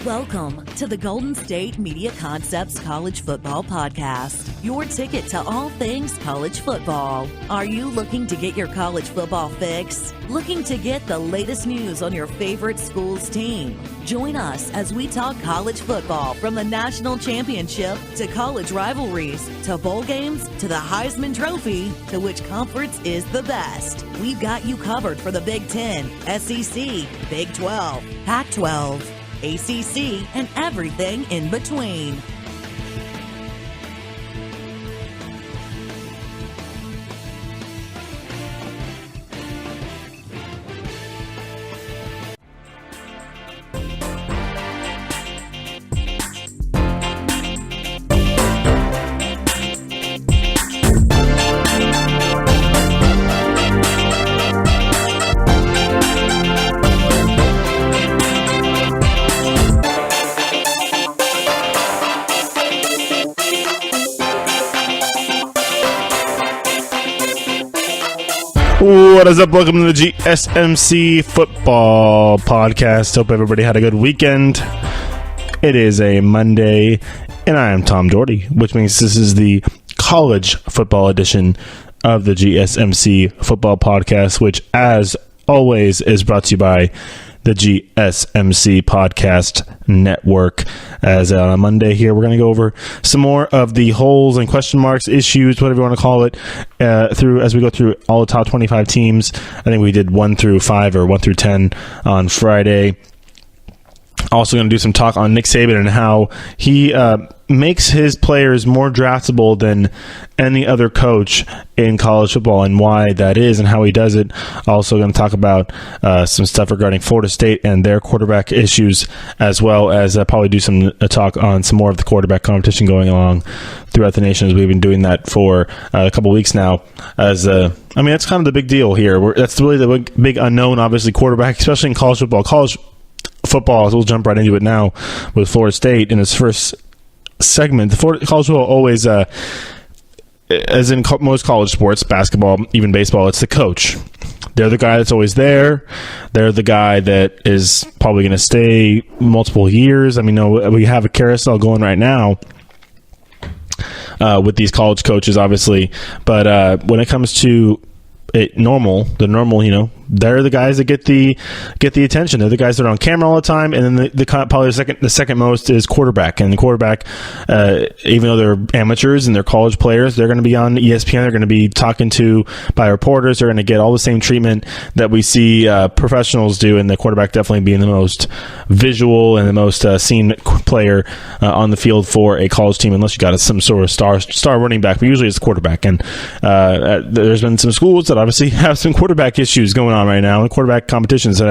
Welcome to the Golden State Media Concepts College Football Podcast, your ticket to all things college football. Are you looking to get your college football fix? Looking to get the latest news on your favorite school's team? Join us as we talk college football, from the national championship to college rivalries to bowl games to the Heisman Trophy to which conference is the best. We've got you covered for the Big Ten, SEC, Big 12, Pac-12, ACC, and everything in between. What is up? Welcome to the GSMC Football Podcast. Hope everybody had a good weekend. It is a Monday, and I am Tom Dougherty, which means this is the college football edition of the GSMC Football Podcast, which, as always, is brought to you by the GSMC Podcast Network. As on Monday here, we're going to go over some more of the holes and question marks, issues, whatever you want to call it, as we go through all the top 25 teams. I think we did 1 through 5 or 1 through 10 on Friday. Also going to do some talk on Nick Saban and how he makes his players more draftable than any other coach in college football, and why that is and how he does it. Also going to talk about some stuff regarding Florida State and their quarterback issues, as well as probably do some talk on some more of the quarterback competition going along throughout the nation, as we've been doing that for a couple of weeks now. As that's kind of the big deal here. That's really the big unknown, obviously, quarterback, especially in college football. College football, we'll jump right into it now with Florida State in its first segment. The college football always, as in most college sports, basketball, even baseball, it's the coach. They're the guy that's always there. They're the guy that is probably going to stay multiple years. I mean, we have a carousel going right now with these college coaches, obviously. But when it comes to the normal, they're the guys that get the attention. They're the guys that are on camera all the time, and then probably the second most is quarterback. And the quarterback, even though they're amateurs and they're college players, they're going to be on ESPN. They're going to be talking to by reporters. They're going to get all the same treatment that we see professionals do, and the quarterback definitely being the most visual and the most seen player on the field for a college team, unless you got some sort of star running back. But usually it's the quarterback. And there's been some schools that obviously have some quarterback issues going on right now, and quarterback competitions.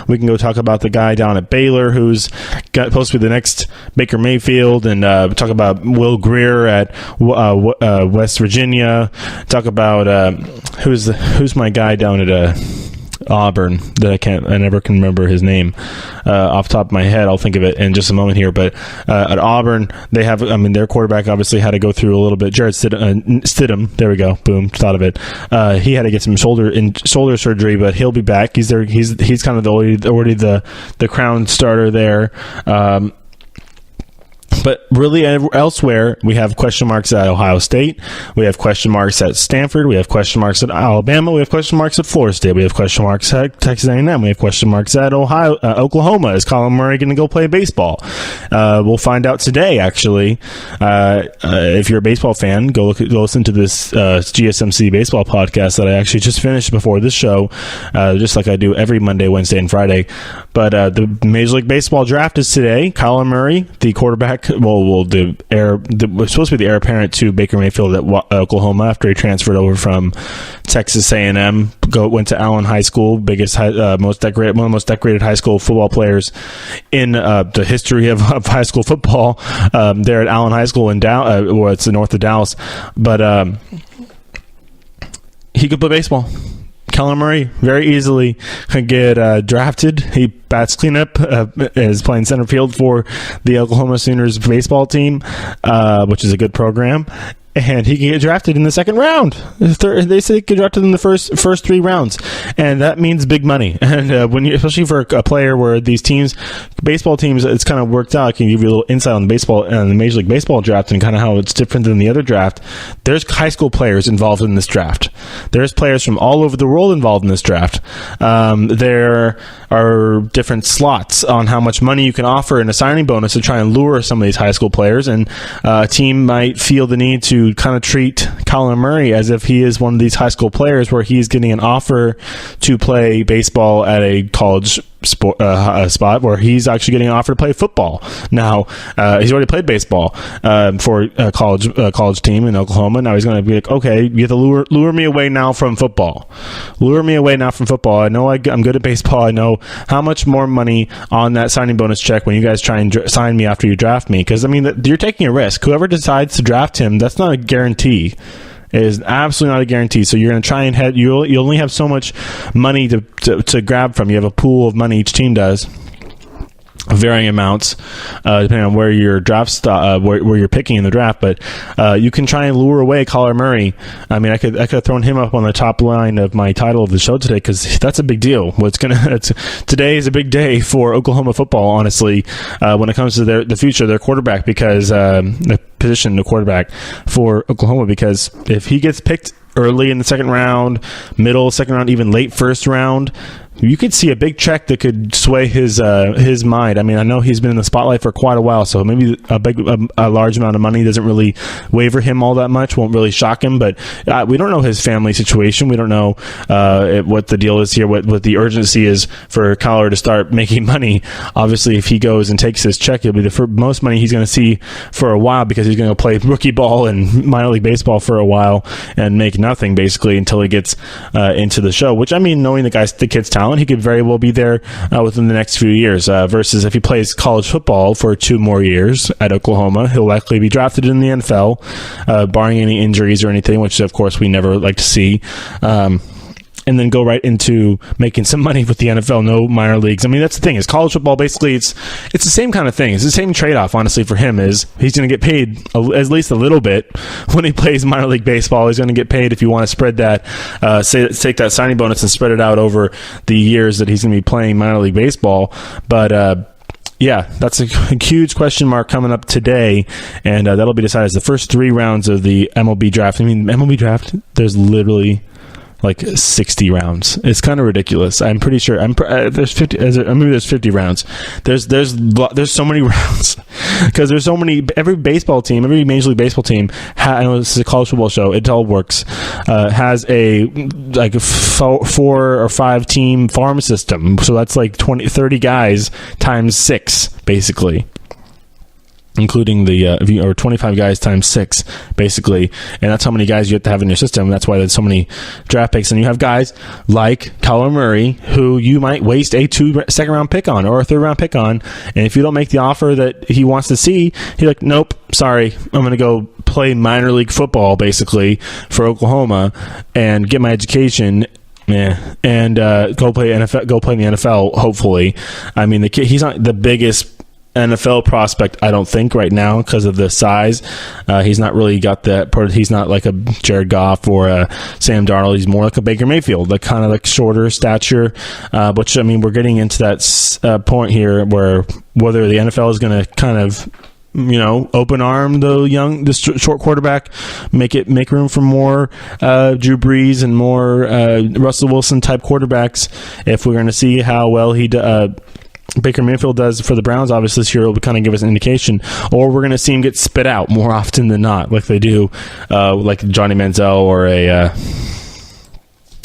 We can go talk about the guy down at Baylor who's supposed to be the next Baker Mayfield, and talk about Will Greer at West Virginia. Talk about who's my guy down at Auburn that I never can remember his name off the top of my head. I'll think of it in just a moment here. But at Auburn, they have, their quarterback obviously had to go through a little bit. Jarrett Stidham, there we go, boom, thought of it. He had to get some shoulder surgery, but he'll be back. He's there. He's kind of already the crown starter there. But really, elsewhere, we have question marks at Ohio State. We have question marks at Stanford. We have question marks at Alabama. We have question marks at Florida State. We have question marks at Texas A&M. We have question marks at Oklahoma. Is Colin Murray going to go play baseball? We'll find out today, actually. If you're a baseball fan, go listen to this GSMC baseball podcast that I actually just finished before this show, just like I do every Monday, Wednesday, and Friday. But the Major League Baseball draft is today. Colin Murray, the quarterback, was supposed to be the heir apparent to Baker Mayfield at Oklahoma after he transferred over from Texas A&M. Went to Allen High School, one of the most decorated high school football players in the history of high school football. There at Allen High School in it's north of Dallas, but he could play baseball. Colin Murray very easily could get drafted. He bats cleanup, is playing center field for the Oklahoma Sooners baseball team, which is a good program. and he can get drafted in the second round. They say he can get drafted in the first 3 rounds, and that means big money. And when you, especially for a player where these teams, baseball teams, it's kind of worked out. I can give you a little insight on the baseball and the Major League Baseball draft and kind of how it's different than the other draft. There's high school players involved in this draft. There's players from all over the world involved in this draft. There are different slots on how much money you can offer in a signing bonus to try and lure some of these high school players, and a team might feel the need to kind of treat Kyler Murray as if he is one of these high school players where he's getting an offer to play baseball at a college spot where he's actually getting an offer to play football. Now, he's already played baseball for a college team in Oklahoma. Now he's going to be like, okay, you have to lure me away now from football. Lure me away now from football. I know I'm good at baseball. I know how much more money on that signing bonus check when you guys try and sign me after you draft me. Because, I mean, you're taking a risk. Whoever decides to draft him, that's not a guarantee. It is absolutely not a guarantee. So you're going to try and you only have so much money to grab from. You have a pool of money each team does, varying amounts depending on where your draft where you're picking in the draft. But you can try and lure away Kyler Murray. I mean, I could have thrown him up on the top line of my title of the show today because that's a big deal. Today is a big day for Oklahoma football, honestly, when it comes to the future of their quarterback, because the position of quarterback for Oklahoma, because if he gets picked early in the second round, middle second round, even late first round, you could see a big check that could sway his mind. I mean, I know he's been in the spotlight for quite a while, so maybe a large amount of money doesn't really waver him all that much, won't really shock him. But we don't know his family situation. We don't know what the deal is here, what the urgency is for Kyler to start making money. Obviously, if he goes and takes his check, it'll be the most money he's going to see for a while, because he's going to play rookie ball and minor league baseball for a while and make nothing basically until he gets into the show. Which, I mean, knowing the kid's talent, he could very well be there within the next few years, versus if he plays college football for 2 more years at Oklahoma, he'll likely be drafted in the NFL, barring any injuries or anything, which of course we never like to see. And then go right into making some money with the NFL, no minor leagues. I mean, that's the thing, is college football, basically, it's the same kind of thing. It's the same trade-off, honestly, for him, is he's going to get paid at least a little bit when he plays minor league baseball. He's going to get paid if you want to spread that, take that signing bonus and spread it out over the years that he's going to be playing minor league baseball. But, yeah, that's a huge question mark coming up today, and that'll be decided as the first 3 rounds of the MLB draft. I mean, MLB draft, there's literally like 60 rounds. It's kind of ridiculous. I'm pretty sure there's 50. Maybe there's 50 rounds. There's so many rounds because there's so many. Every baseball team, every Major League Baseball team. I know this is a college football show. It all works. Has a 4 or 5 team farm system. So that's like 30 guys times 6 basically, including or 25 guys times 6, basically, and that's how many guys you have to have in your system. That's why there's so many draft picks, and you have guys like Kyler Murray, who you might waste a second-round pick on or a third-round pick on, and if you don't make the offer that he wants to see, he's like, nope, sorry, I'm going to go play minor league football, basically, for Oklahoma and get my education. And go play NFL. Go play in the NFL. Hopefully, I mean, the kid. He's not the biggest NFL prospect, I don't think, right now because of the size. He's not really got that. He's not like a Jared Goff or a Sam Darnold. He's more like a Baker Mayfield, like kind of like shorter stature. Which, I mean, we're getting into that point here where whether the NFL is going to kind of, open arm the short quarterback, make room for more Drew Brees and more Russell Wilson type quarterbacks. If we're going to see how well Baker Mayfield does for the Browns, obviously this year, will kind of give us an indication, or we're going to see him get spit out more often than not, like they do, like Johnny Manziel or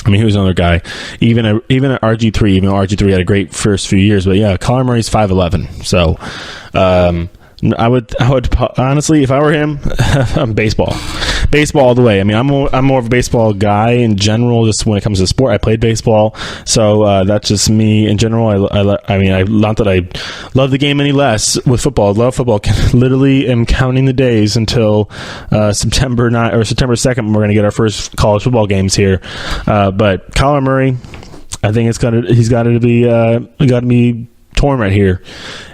who's another guy? Even at RG3, even though RG3 had a great first few years, but yeah, Kyler Murray's 5'11", so I would honestly, if I were him, I'm baseball all the way. I mean, I'm more of a baseball guy in general, just when it comes to sport. I played baseball, so that's just me in general. I mean, not that I love the game any less with football. I love football. Literally am counting the days until September 9th or September 2nd. We're going to get our first college football games here. But Kyler Murray, I think he's got to be torn right here.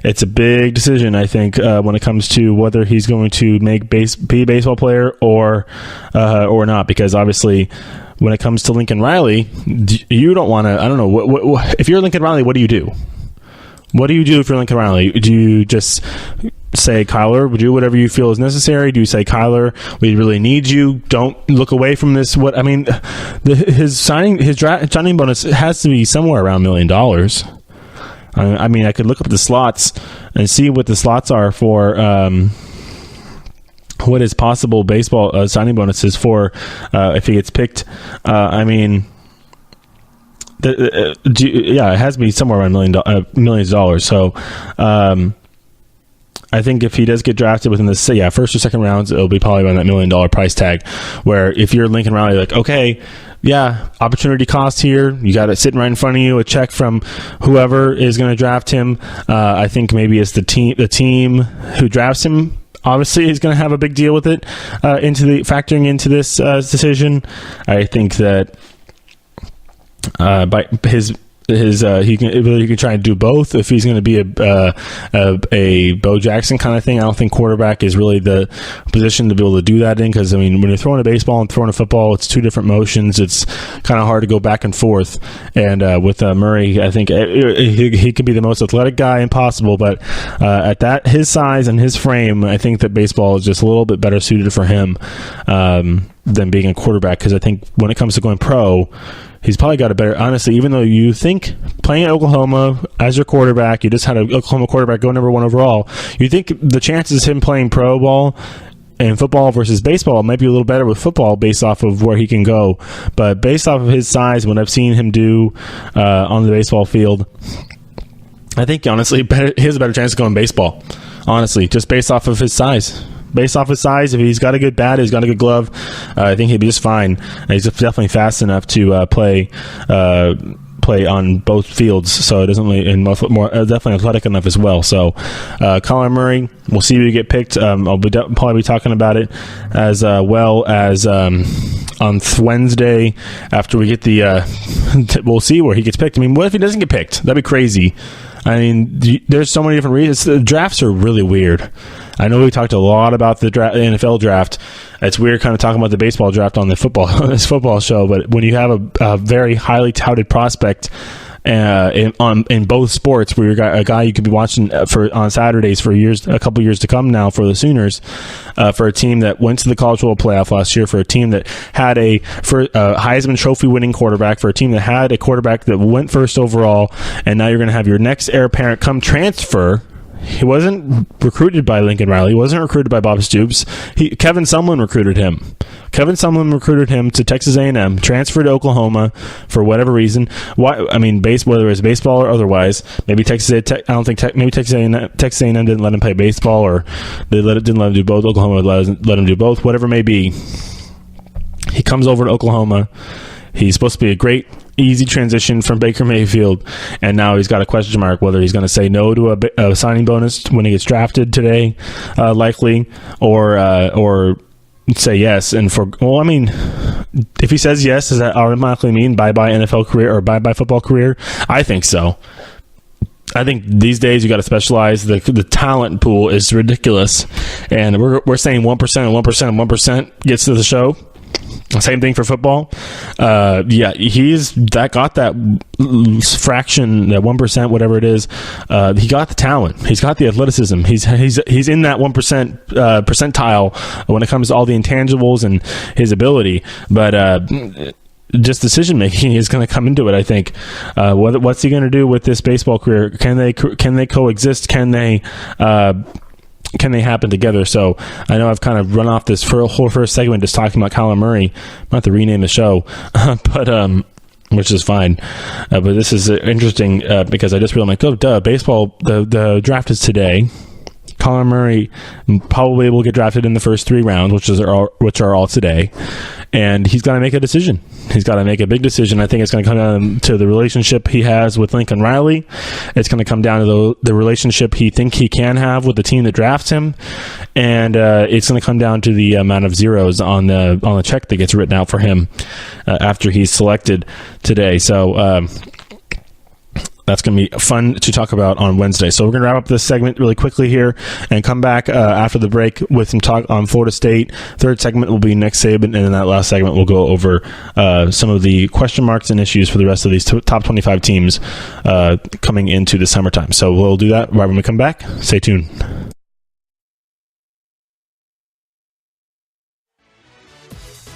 It's a big decision, I think, when it comes to whether he's going to be a baseball player or not. Because obviously, when it comes to Lincoln Riley, you don't want to. I don't know. What, if you're Lincoln Riley, what do you do? What do you do if you're Lincoln Riley? Do you just say, Kyler, do whatever you feel is necessary? Do you say, Kyler, we really need you? Don't look away from this. His signing bonus has to be somewhere around $1 million. I mean, I could look up the slots and see what the slots are for what is possible baseball signing bonuses for if he gets picked. I mean, it has to be somewhere around millions of dollars. So I think if he does get drafted within the first or second rounds, it'll be probably around that $1 million price tag. Where if you're Lincoln Riley, like, okay, yeah, opportunity cost here. You got it sitting right in front of you, a check from whoever is going to draft him. I think maybe it's the team who drafts him. Obviously, he's going to have a big deal with it factoring into this decision. I think that by he can try and do both. If he's going to be a Bo Jackson kind of thing, I don't think quarterback is really the position to be able to do that in, because I mean, when you're throwing a baseball and throwing a football, it's two different motions. It's kind of hard to go back and forth. And with Murray, I think he could be the most athletic guy impossible, but at his size and his frame, I think that baseball is just a little bit better suited for him than being a quarterback, because I think when it comes to going pro, he's probably got a better, honestly, even though you think playing at Oklahoma as your quarterback, you just had an Oklahoma quarterback go number 1 overall, you think the chances of him playing pro ball and football versus baseball might be a little better with football based off of where he can go. But based off of his size, what I've seen him do on the baseball field, I think, honestly, he has a better chance of going baseball, honestly, just based off of his size. Based off his size, if he's got a good bat, he's got a good glove, I think he'd be just fine. He's definitely fast enough to play on both fields, so it doesn't really, and more definitely athletic enough as well. So Kyler Murray, we'll see if he get picked. I'll probably be talking about it as well as on Wednesday after we get the we'll see where he gets picked. I mean, what if he doesn't get picked? That'd be crazy. I mean, there's so many different reasons. The drafts are really weird. I know we talked a lot about the NFL draft. It's weird kind of talking about the baseball draft on this football show, but when you have a very highly touted prospect in both sports, where you're a guy you could be watching on Saturdays for a couple years to come now for the Sooners, for a team that went to the College Football Playoff last year, for a team that had a Heisman Trophy winning quarterback, for a team that had a quarterback that went first overall, and now you're going to have your next heir apparent come transfer. He wasn't recruited by Lincoln Riley. He wasn't recruited by Bob Stoops. Kevin Sumlin recruited him. Kevin Sumlin recruited him to Texas A&M, transferred to Oklahoma for whatever reason. Why? I mean, whether it's baseball or otherwise. Maybe Texas A&M didn't let him play baseball, or they didn't let him do both. Oklahoma let him do both. Whatever it may be, he comes over to Oklahoma. He's supposed to be a great, easy transition from Baker Mayfield, and now he's got a question mark whether he's going to say no to a signing bonus when he gets drafted today, likely, or say yes. And I mean, if he says yes, does that automatically mean bye-bye NFL career or bye-bye football career? I think so. I think these days you got to specialize. The talent pool is ridiculous, and we're saying 1% and 1% and 1% gets to the show. Same thing for football. He's got that fraction, that 1%, whatever it is. He got the talent. He's got the athleticism. He's in that 1% percentile when it comes to all the intangibles and his ability. But just decision making is going to come into it, I think. What's he going to do with this baseball career? Can they coexist? Can they happen together? So I know I've kind of run off this whole first segment just talking about Kyler Murray. I'm not to rename the show, but which is fine. But this is interesting because I just realized, baseball, the draft is today. Kyler Murray probably will get drafted in the first 3 rounds, which are all today. And he's got to make a decision. He's got to make a big decision. I think it's going to come down to the relationship he has with Lincoln Riley. It's going to come down to the relationship he can have with the team that drafts him. And it's going to come down to the amount of zeros on the check that gets written out for him after he's selected today. So That's going to be fun to talk about on Wednesday. So we're going to wrap up this segment really quickly here and come back after the break with some talk on Florida State. Third segment will be Nick Saban, and in that last segment we'll go over some of the question marks and issues for the rest of these top 25 teams coming into the summertime. So we'll do that right when we come back. Stay tuned.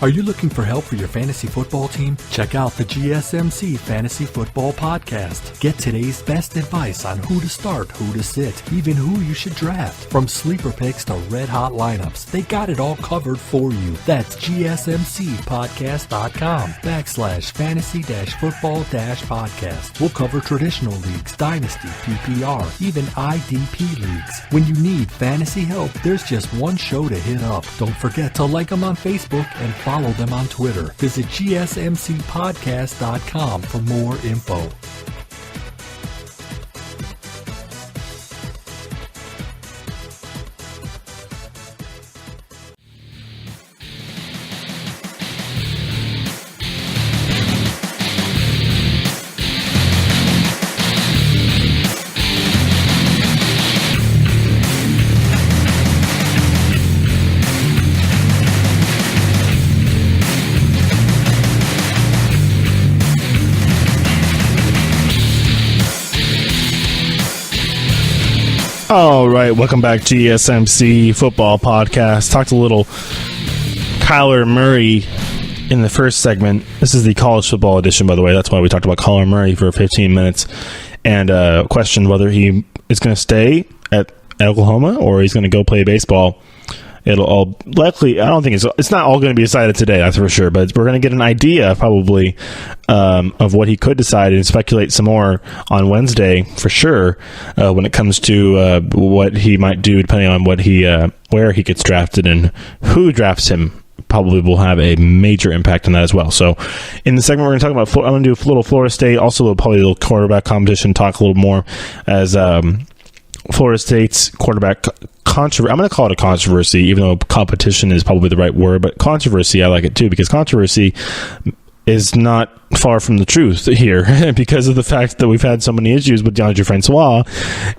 Are you looking for help for your fantasy football team? Check out the GSMC Fantasy Football Podcast. Get today's best advice on who to start, who to sit, even who you should draft. From sleeper picks to red-hot lineups, they got it all covered for you. That's gsmcpodcast.com/fantasy-football-podcast. We'll cover traditional leagues, dynasty, PPR, even IDP leagues. When you need fantasy help, there's just one show to hit up. Don't forget to like them on Facebook and follow them on Twitter. Visit gsmcpodcast.com for more info. All right, welcome back to GSMC Football Podcast. Talked a little Kyler Murray in the first segment. This is the college football edition, by the way. That's why we talked about Kyler Murray for 15 minutes and questioned whether he is going to stay at Oklahoma or he's going to go play baseball. It'll all likely, I don't think it's not all going to be decided today, that's for sure, but we're going to get an idea probably of what he could decide and speculate some more on Wednesday for sure when it comes to what he might do depending on what where he gets drafted and who drafts him. Probably will have a major impact on that as well. So in the segment, we're going to talk about, I'm going to do a little Florida State, also probably a little quarterback competition, talk a little more as Florida State's quarterback controversy. I'm going to call it a controversy, even though competition is probably the right word, but controversy, I like it too, because controversy is not far from the truth here because of the fact that we've had so many issues with Deondre Francois,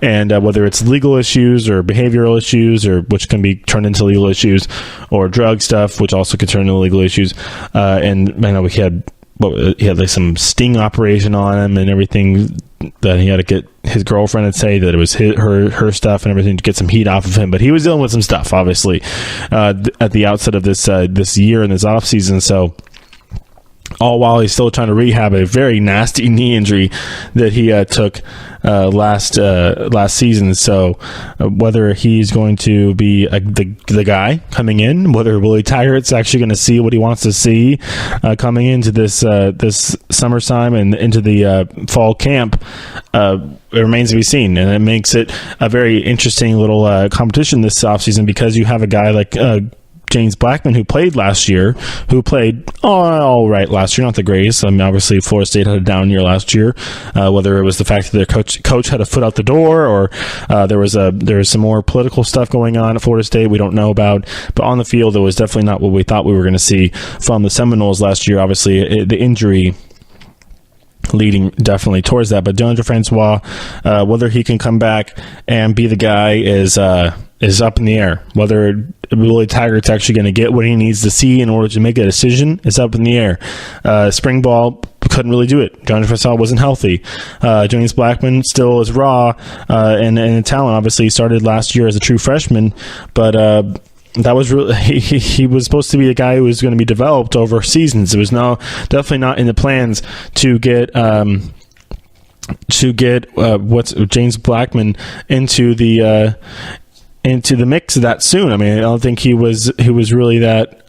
and whether it's legal issues or behavioral issues, or which can be turned into legal issues, or drug stuff, which also can turn into legal issues. And I know he had like some sting operation on him and everything that he had to get his girlfriend and say that it was her stuff and everything to get some heat off of him. But he was dealing with some stuff, obviously, at the outset of this year and this off season. So all while he's still trying to rehab a very nasty knee injury that he took last season. So whether he's going to be the guy coming in, whether Willie Taggart's actually going to see what he wants to see coming into this summertime and into the fall camp, it remains to be seen. And it makes it a very interesting little competition this offseason, because you have a guy like James Blackmon, who played last year, all right last year, not the greatest. I mean, obviously, Florida State had a down year last year, whether it was the fact that their coach had a foot out the door, or there was some more political stuff going on at Florida State we don't know about. But on the field, it was definitely not what we thought we were going to see from the Seminoles last year. Obviously, the injury leading definitely towards that. But Deondre Francois, whether he can come back and be the guy is up in the air. Whether Willie Taggart's actually going to get what he needs to see in order to make a decision is up in the air. Spring ball couldn't really do it. Deondre Francois wasn't healthy. James Blackmon still is raw and talent. Obviously, he started last year as a true freshman, but that was really he was supposed to be a guy who was going to be developed over seasons. It was definitely not in the plans to get what's James Blackmon into the mix that soon. I mean, I don't think he was really that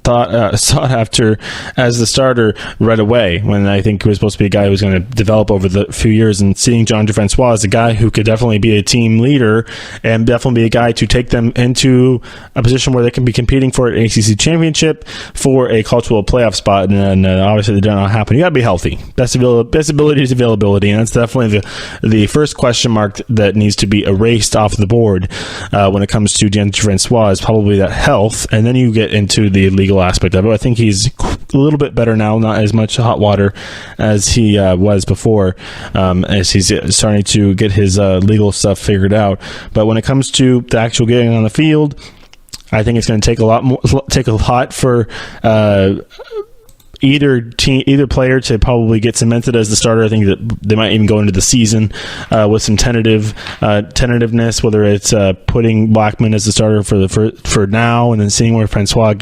sought after as the starter right away, when I think he was supposed to be a guy who was going to develop over the few years. And seeing Deondre Francois as a guy who could definitely be a team leader and definitely be a guy to take them into a position where they can be competing for an ACC championship, for a college football playoff spot, and obviously that did not happen. You got to be healthy. Best ability is availability, and that's definitely the first question mark that needs to be erased off the board when it comes to Deondre Francois, is probably that health, and then you get into the legal legal aspect of it. I think he's a little bit better now, not as much hot water as he was before, as he's starting to get his legal stuff figured out. But when it comes to the actual getting on the field, I think it's going to take a lot for either player to probably get cemented as the starter. I think that they might even go into the season with some tentativeness, whether it's putting Blackmon as the starter for now and then seeing where Francois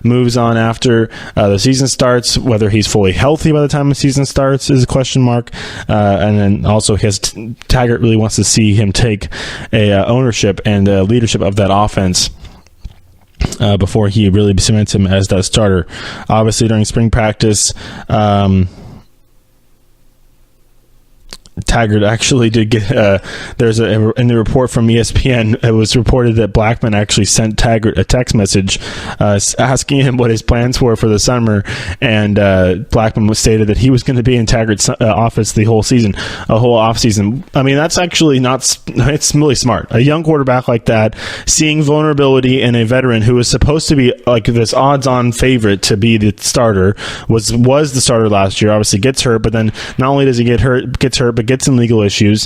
moves on after the season starts. Whether he's fully healthy by the time the season starts is a question mark. And then also Taggart really wants to see him take ownership and leadership of that offense before he really cements him as that starter. Obviously, during spring practice, Taggart actually did get in the report from ESPN, it was reported that Blackmon actually sent Taggart a text message asking him what his plans were for the summer, and Blackmon stated that he was going to be in Taggart's office the whole off season. I mean, that's actually it's really smart. A young quarterback like that, seeing vulnerability in a veteran who was supposed to be like this odds-on favorite to be the starter, was the starter last year, obviously gets hurt, but then not only does he gets hurt, but gets some legal issues.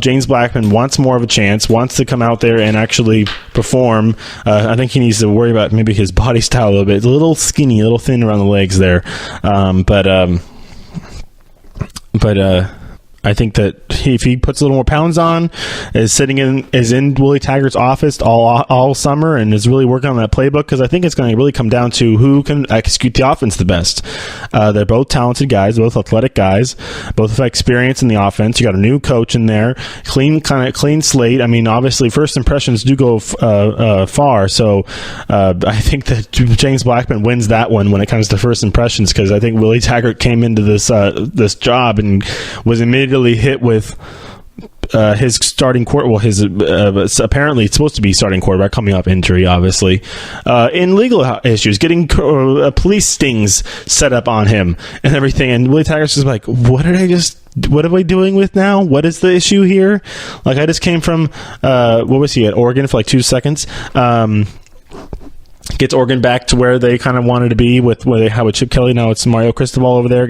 James Blackmon wants more of a chance, wants to come out there and actually perform. I think he needs to worry about maybe his body style a little bit. It's a little skinny, a little thin around the legs there. But I think that if he puts a little more pounds on, is in Willie Taggart's office all summer and is really working on that playbook, because I think it's going to really come down to who can execute the offense the best. They're both talented guys, both athletic guys, both have experience in the offense. You got a new coach in there, clean slate. I mean, obviously, first impressions do go far. So I think that James Blackmon wins that one when it comes to first impressions, because I think Willie Taggart came into this job and was immediately hit with his starting his apparently it's supposed to be starting quarterback coming off injury, obviously, in legal issues, getting police stings set up on him and everything. And Willie Taggart's just like, what are we doing with now? What is the issue here? Like, I just came from what was he at Oregon for like 2 seconds. Gets Oregon back to where they kind of wanted to be with where they have with Chip Kelly. Now it's Mario Cristobal over there.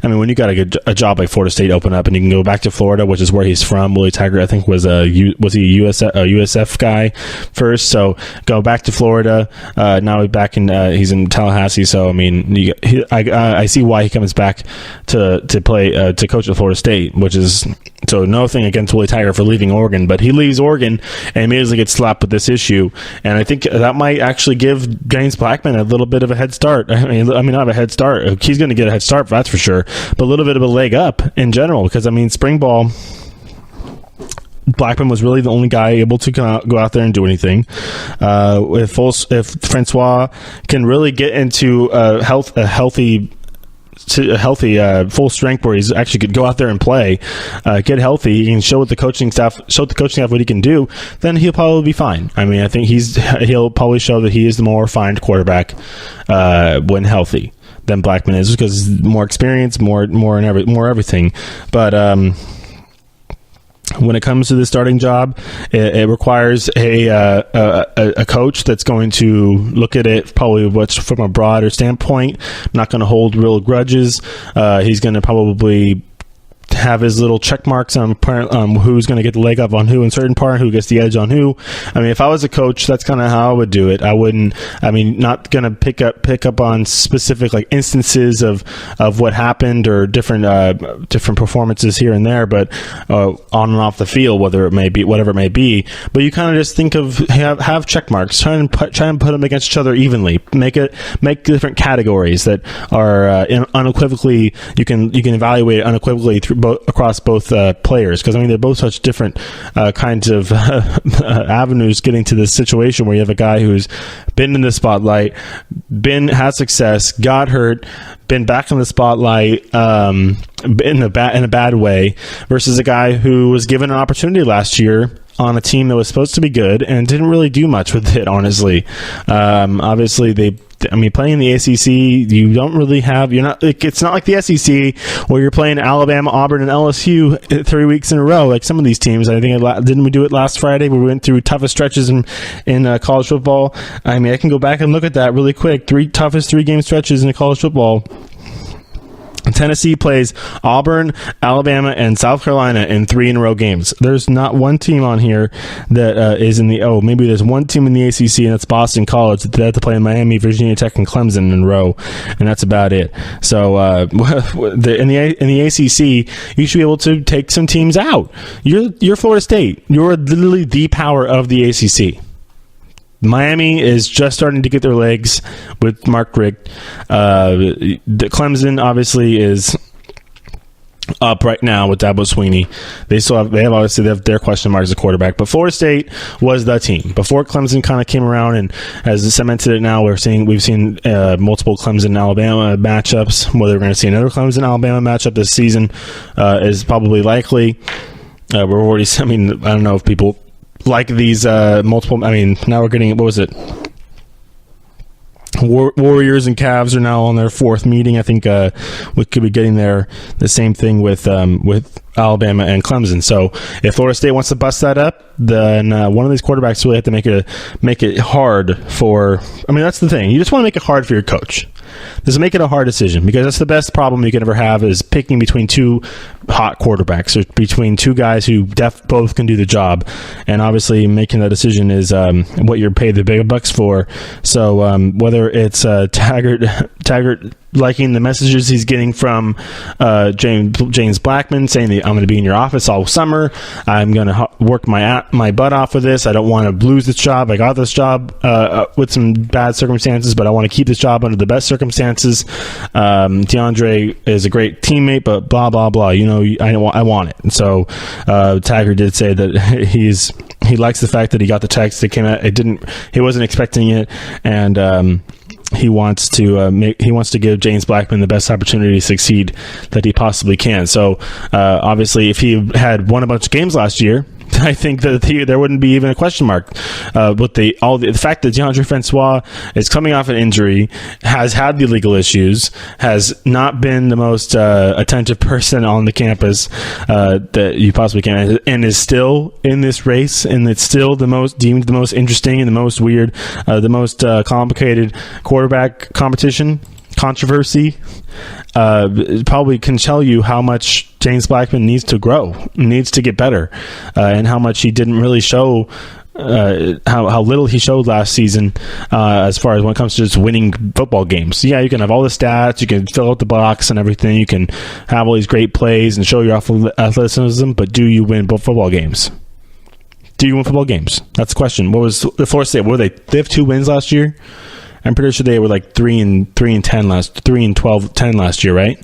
When you got a job like Florida State open up and you can go back to Florida, which is where he's from. Willie Taggart, I think, was he a USF guy first. So go back to Florida. Now he's in Tallahassee. So I mean, I see why he comes back to play to coach at Florida State, which is so nothing against Willie Taggart for leaving Oregon, but he leaves Oregon and immediately gets slapped with this issue, and I think that might actually give James Blackmon a little bit of a head start. I mean, not a head start. He's going to get a head start, that's for sure, but a little bit of a leg up in general, because I mean, spring ball, Blackmon was really the only guy able to go out there and do anything. If Francois can really get into a healthy full strength where he's actually could go out there and play, get healthy, he can show the coaching staff what he can do, then he'll probably be fine. I mean, I think he'll probably show that he is the more refined quarterback when healthy than Blackmon is, because more experience, more everything. But when it comes to the starting job, it requires a coach that's going to look at it probably what's from a broader standpoint, not going to hold real grudges. He's going to probably have his little check marks on who's going to get the leg up on who in certain part, who gets the edge on who. I mean, if I was a coach, that's kind of how I would do it. Not going to pick up on specific like instances of what happened or different performances here and there, but on and off the field, whatever it may be. But you kind of just think of have check marks, try and put them against each other evenly. Make different categories that are unequivocally you can evaluate unequivocally across both players, because I mean they're both such different kinds of avenues getting to this situation where you have a guy who's been in the spotlight, had success, got hurt, been back in the spotlight in a bad way, versus a guy who was given an opportunity last year on a team that was supposed to be good and didn't really do much with it, honestly. Obviously, playing in the ACC, you don't really have, it's not like the SEC where you're playing Alabama, Auburn, and LSU 3 weeks in a row, like some of these teams. I think, didn't we do it last Friday where we went through toughest stretches in college football? I mean, I can go back and look at that really quick. Toughest 3-game stretches in college football. Tennessee plays Auburn, Alabama, and South Carolina in 3-in-a-row games. There's not one team on here that is in the... maybe there's one team in the ACC, and that's Boston College. They have to play in Miami, Virginia Tech, and Clemson in a row, and that's about it. So in the ACC, you should be able to take some teams out. You're Florida State. You're literally the power of the ACC. Miami is just starting to get their legs with Mark Richt. The Clemson obviously is up right now with Dabo Swinney. They have their question marks as a quarterback, but Florida State was the team before Clemson kind of came around and has cemented it. Now we've seen multiple Clemson Alabama matchups. Whether we're going to see another Clemson Alabama matchup this season is probably likely. I don't know if people like these multiple. I mean, now we're getting, what was it? Warriors and Cavs are now on their 4th meeting. I think we could be getting there. The same thing with Alabama and Clemson. So if Florida State wants to bust that up, then one of these quarterbacks really have to make it hard for. I mean, that's the thing. You just want to make it hard for your coach. Just make it a hard decision, because that's the best problem you can ever have, is picking between two hot quarterbacks or between two guys who both can do the job. And obviously making that decision is what you're paid the big bucks for. So whether it's Taggart liking the messages he's getting from James Blackmon, saying that I'm going to be in your office all summer, I'm going to work my butt off with this, I don't want to lose this job, I got this job with some bad circumstances, but I want to keep this job under the best circumstances. Deondre is a great teammate, but blah blah blah, I want it. And so Taggart did say that he likes the fact that he got the text. It came out, he wasn't expecting it, and he wants to give James Blackmon the best opportunity to succeed that he possibly can. So obviously, if he had won a bunch of games last year, I think that there wouldn't be even a question mark. But the fact that Deondre Francois is coming off an injury, has had the legal issues, has not been the most attentive person on the campus that you possibly can, and is still in this race, and it's still deemed the most interesting and the most weird, the most complicated quarterback controversy, probably can tell you how much James Blackmon needs to grow, needs to get better, and how much he didn't really show, how little he showed last season as far as when it comes to just winning football games. Yeah, you can have all the stats, you can fill out the box and everything, you can have all these great plays and show your athleticism, but do you win football games? Do you win football games? That's the question. What was the Florida State? They have 2 wins last year? I'm pretty sure they were like 3-12-10 last year, right?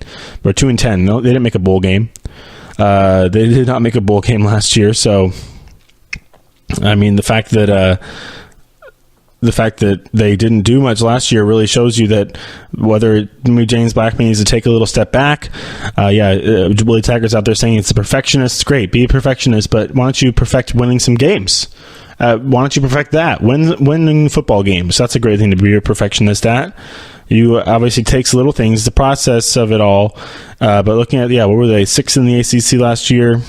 Or 2-10. No, they didn't make a bowl game. They did not make a bowl game last year. So, I mean, the fact that they didn't do much last year really shows you that whether James Blackmon needs to take a little step back. Willie Taggart's out there saying it's a perfectionist. Great, be a perfectionist, but why don't you perfect winning some games? Why don't you perfect that? Winning football games. That's a great thing to be a perfectionist at. You obviously takes little things, the process of it all. But looking at, what were they? 6th in the ACC last year.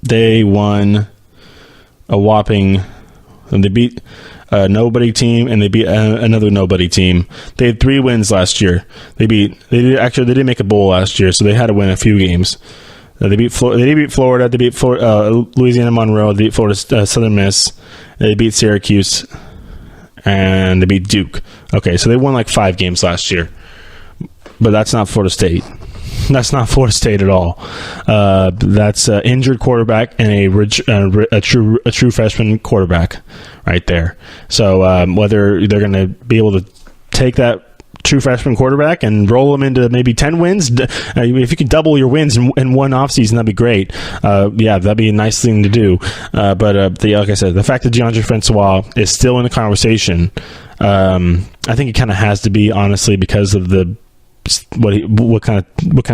They won a whopping, and they beat a nobody team, and they beat another nobody team. They had 3 wins last year. They didn't make a bowl last year, so they had to win a few games. They beat Florida. They beat Louisiana Monroe. They beat Florida Southern Miss. They beat Syracuse, and they beat Duke. Okay, so they won like 5 games last year, but that's not Florida State. That's not Florida State at all. That's an injured quarterback and a true freshman quarterback right there. So whether they're going to be able to take that true freshman quarterback and roll them into maybe 10 wins. If you can double your wins in one offseason, that'd be great. That'd be a nice thing to do. But like I said, the fact that Deondre Francois is still in the conversation, I think it kind of has to be, honestly, because of what kind of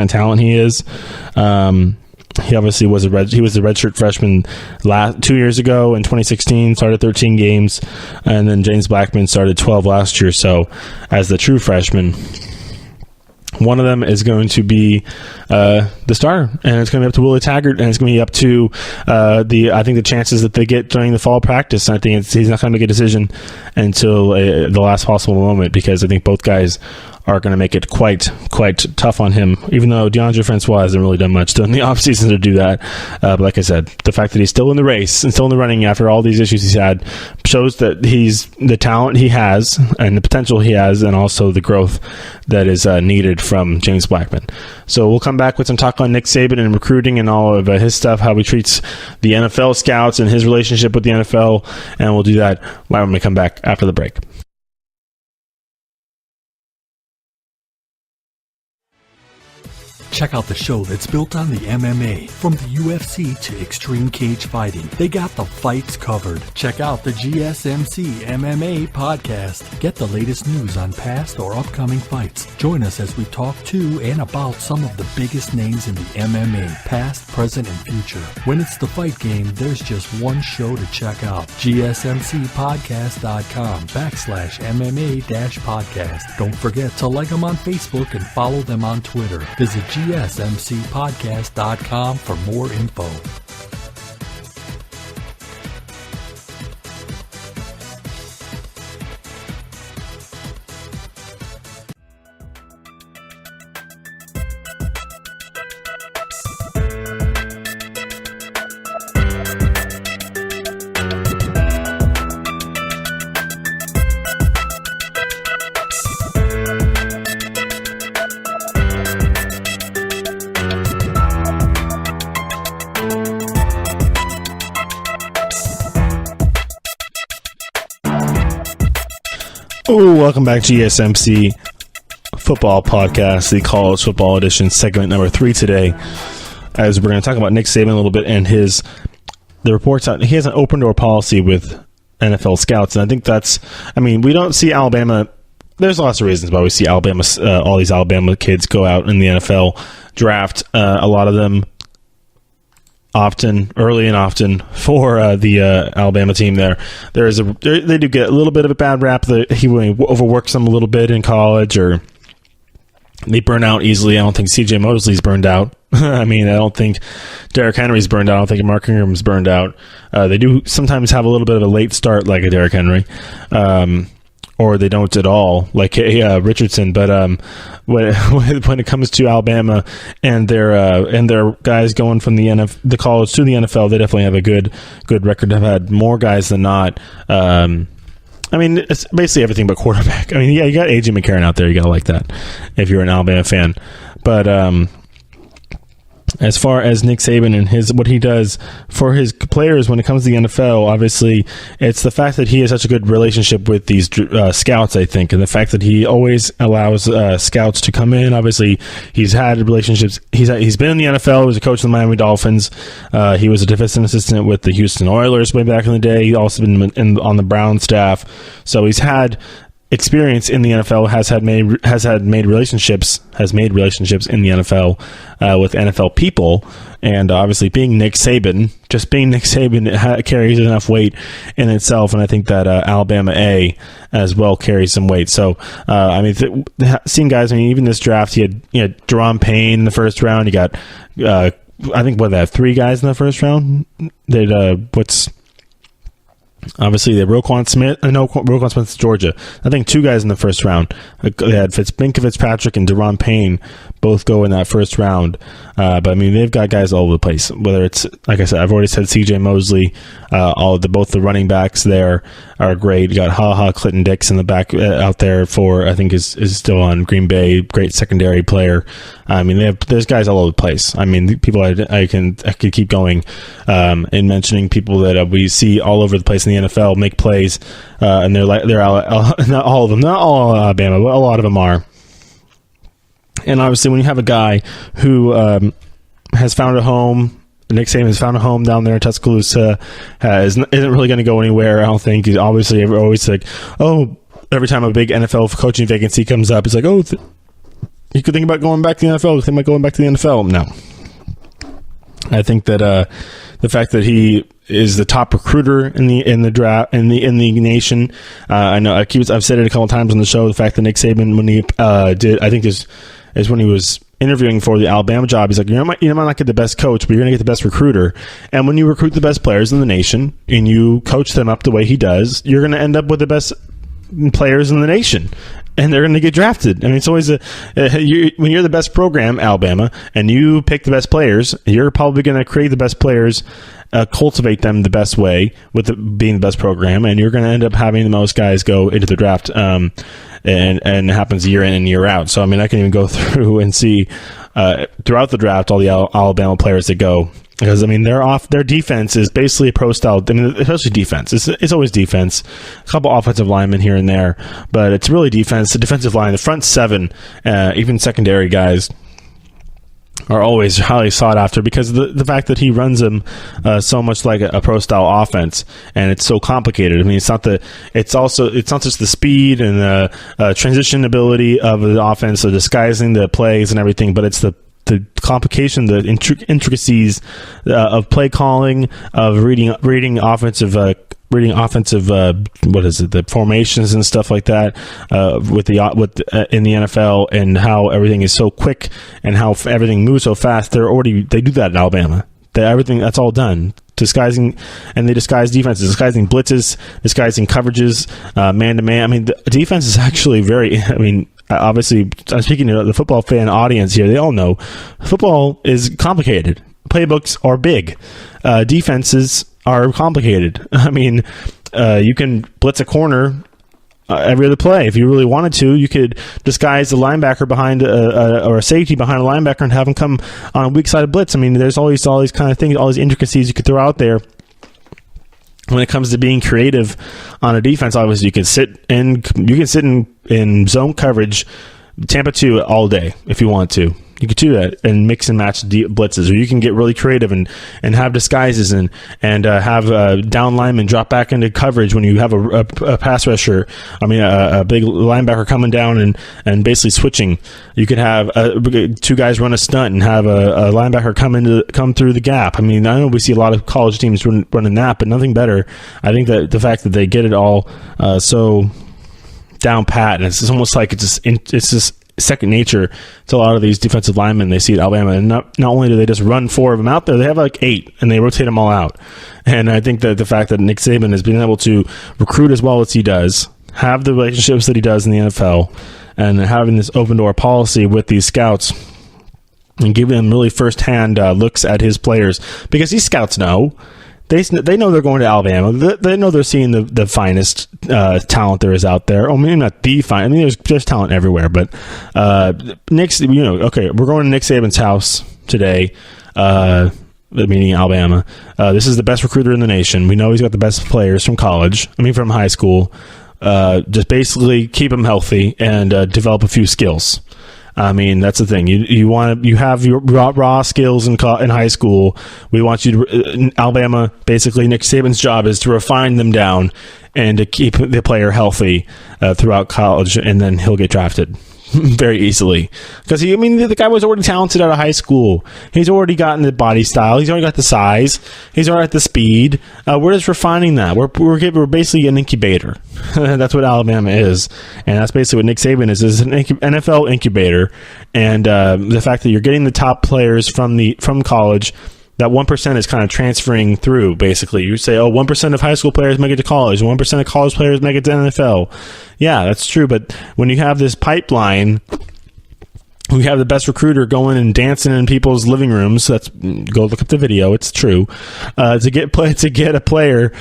talent he is. He obviously was the redshirt freshman 2 years ago in 2016, started 13 games, and then James Blackmon started 12 last year. So as the true freshman, one of them is going to be the starter, and it's going to be up to Willie Taggart, and it's going to be up to I think the chances that they get during the fall practice. I think he's not going to make a decision until the last possible moment, because I think both guys are going to make it quite tough on him, even though Deondre Francois hasn't really done much in the offseason to do that. But like I said, the fact that he's still in the race and still in the running after all these issues he's had shows that he's the talent he has and the potential he has, and also the growth that is needed from James Blackmon. So we'll come back with some talk on Nick Saban and recruiting and all of his stuff, how he treats the NFL scouts and his relationship with the NFL, and we'll do that when we come back after the break. Check out the show that's built on the MMA, from the UFC to extreme cage fighting. They got the fights covered. Check out the GSMC MMA podcast. Get the latest news on past or upcoming fights. Join us as we talk to and about some of the biggest names in the MMA, past, present, and future. When it's the fight game, there's just one show to check out. GSMCpodcast.com/MMA-podcast. Don't forget to like them on Facebook and follow them on Twitter. Visit GSMCpodcast.com for more info. Welcome back to GSMC Football Podcast, the College Football Edition, segment number 3 today, as we're going to talk about Nick Saban a little bit and the reports out. He has an open door policy with NFL scouts, and I think we don't see Alabama. There's lots of reasons why we see Alabama, all these Alabama kids go out in the NFL draft. A lot of them early and often for the Alabama team. They do get a little bit of a bad rap that he overworks them a little bit in college, or they burn out easily. I don't think C.J. Mosley's burned out. I don't think Derrick Henry's burned out. I don't think Mark Ingram's burned out. They do sometimes have a little bit of a late start, like a Derrick Henry, or they don't at all, like Richardson. But when it comes to Alabama and their guys going from the college to the NFL, they definitely have a good record. Have had more guys than not. It's basically everything but quarterback. You got A.J. McCarron out there. You gotta like that if you're an Alabama fan. But as far as Nick Saban and what he does for his players when it comes to the NFL, obviously it's the fact that he has such a good relationship with these scouts, I think, and the fact that he always allows scouts to come in. Obviously, he's had relationships. He's been in the NFL. He was a coach of the Miami Dolphins. He was a defensive assistant with the Houston Oilers way back in the day. He also been on the Brown staff, so he's had experience in the NFL, has made relationships in the NFL with NFL people, and obviously being Nick Saban carries enough weight in itself, and I think that Alabama A as well carries some weight. So seeing guys, even this draft, he had Deron Payne in the first round. You got I think they have 3 guys in the first round. Obviously, they had Roquan Smith. Roquan Smith's Georgia. I think 2 guys in the first round. They had Minka Fitzpatrick and Deron Payne both go in that first round. But they've got guys all over the place. Whether it's, like I said, I've already said C.J. Mosley. Both the running backs there are great. You got Clinton Dix in the back out there I think is still on Green Bay. Great secondary player. There's guys all over the place. People I could keep going and mentioning people that we see all over the place in the NFL make plays, and they're not all of them, not all Alabama, but a lot of them are. And obviously, when you have a guy who has found a home, Nick Saban has found a home down there in Tuscaloosa, isn't really going to go anywhere. I don't think. He's obviously always like, every time a big NFL coaching vacancy comes up, it's like, you could think about going back to the NFL. No. I think that the fact that he is the top recruiter in the draft in the nation. I know I've said it a couple of times on the show. The fact that Nick Saban, when he did, I think is when he was interviewing for the Alabama job, he's like, you might not get the best coach, but you're going to get the best recruiter. And when you recruit the best players in the nation and you coach them up the way he does, you're going to end up with the best players in the nation, and they're going to get drafted. I mean, it's always when you're the best program, Alabama, and you pick the best players, you're probably going to create the best players, cultivate them the best way with being the best program, and you're going to end up having the most guys go into the draft. And it happens year in and year out. So, I mean, I can even go through and see throughout the draft all the Alabama players that go. Because, I mean, their defense is basically a pro style. I mean, especially defense. It's always defense. A couple offensive linemen here and there. But it's really defense. The defensive line, the front seven, even secondary guys, are always highly sought after because of the fact that he runs them so much like a pro style offense, and it's so complicated. I mean, it's not just the speed and the transition ability of the offense, so disguising the plays and everything, but it's the complication, the intricacies of play calling, of reading offensive the formations and stuff like that in the NFL, and how everything is so quick and how everything moves so fast. They do that in Alabama. Everything that's all done. Disguising, and they disguise defenses, disguising blitzes, disguising coverages, man to man. I mean, the defense is actually very. I mean, obviously, I'm speaking to the football fan audience here. They all know football is complicated. Playbooks are big. Defenses are complicated. I mean, you can blitz a corner every other play. If you really wanted to, you could disguise the linebacker behind or a safety behind a linebacker and have him come on a weak side of blitz. I mean, there's always all these kind of things, all these intricacies you could throw out there. When it comes to being creative on a defense, obviously you can sit in zone coverage, Tampa 2 all day if you want to. You could do that and mix and match blitzes, or you can get really creative and have disguises and have down linemen drop back into coverage when you have a pass rusher. I mean, a big linebacker coming down and basically switching. You could have two guys run a stunt and have a linebacker come through the gap. I mean, I know we see a lot of college teams running that, but nothing better. I think that the fact that they get it all so down pat, and it's almost like it's just second nature to a lot of these defensive linemen they see at Alabama. And not only do they just run 4 of them out there, they have like 8 and they rotate them all out. And I think that the fact that Nick Saban has been able to recruit as well as he does, have the relationships that he does in the NFL, and having this open door policy with these scouts and giving them really firsthand looks at his players, because these scouts know. They know they're going to Alabama. They know they're seeing the finest talent there is out there. Oh, maybe not the finest. I mean, there's talent everywhere. But okay, we're going to Nick Saban's house today, meaning Alabama. This is the best recruiter in the nation. We know he's got the best players from from high school. Just basically keep them healthy and develop a few skills. I mean, that's the thing. You have your raw skills in high school. We want you to, in Alabama, basically Nick Saban's job is to refine them down and to keep the player healthy throughout college, and then he'll get drafted very easily. Because the guy was already talented out of high school. He's already gotten the body style. He's already got the size. He's already got the speed. We're just refining that. We're basically an incubator. That's what Alabama is, and that's basically what Nick Saban is an NFL incubator. And the fact that you're getting the top players from college, that 1% is kind of transferring through. Basically, you say, 1% of high school players make it to college, 1% of college players make it to NFL. Yeah, that's true. But when you have this pipeline, we have the best recruiter going and dancing in people's living rooms. Go look up the video. It's true. To get a player,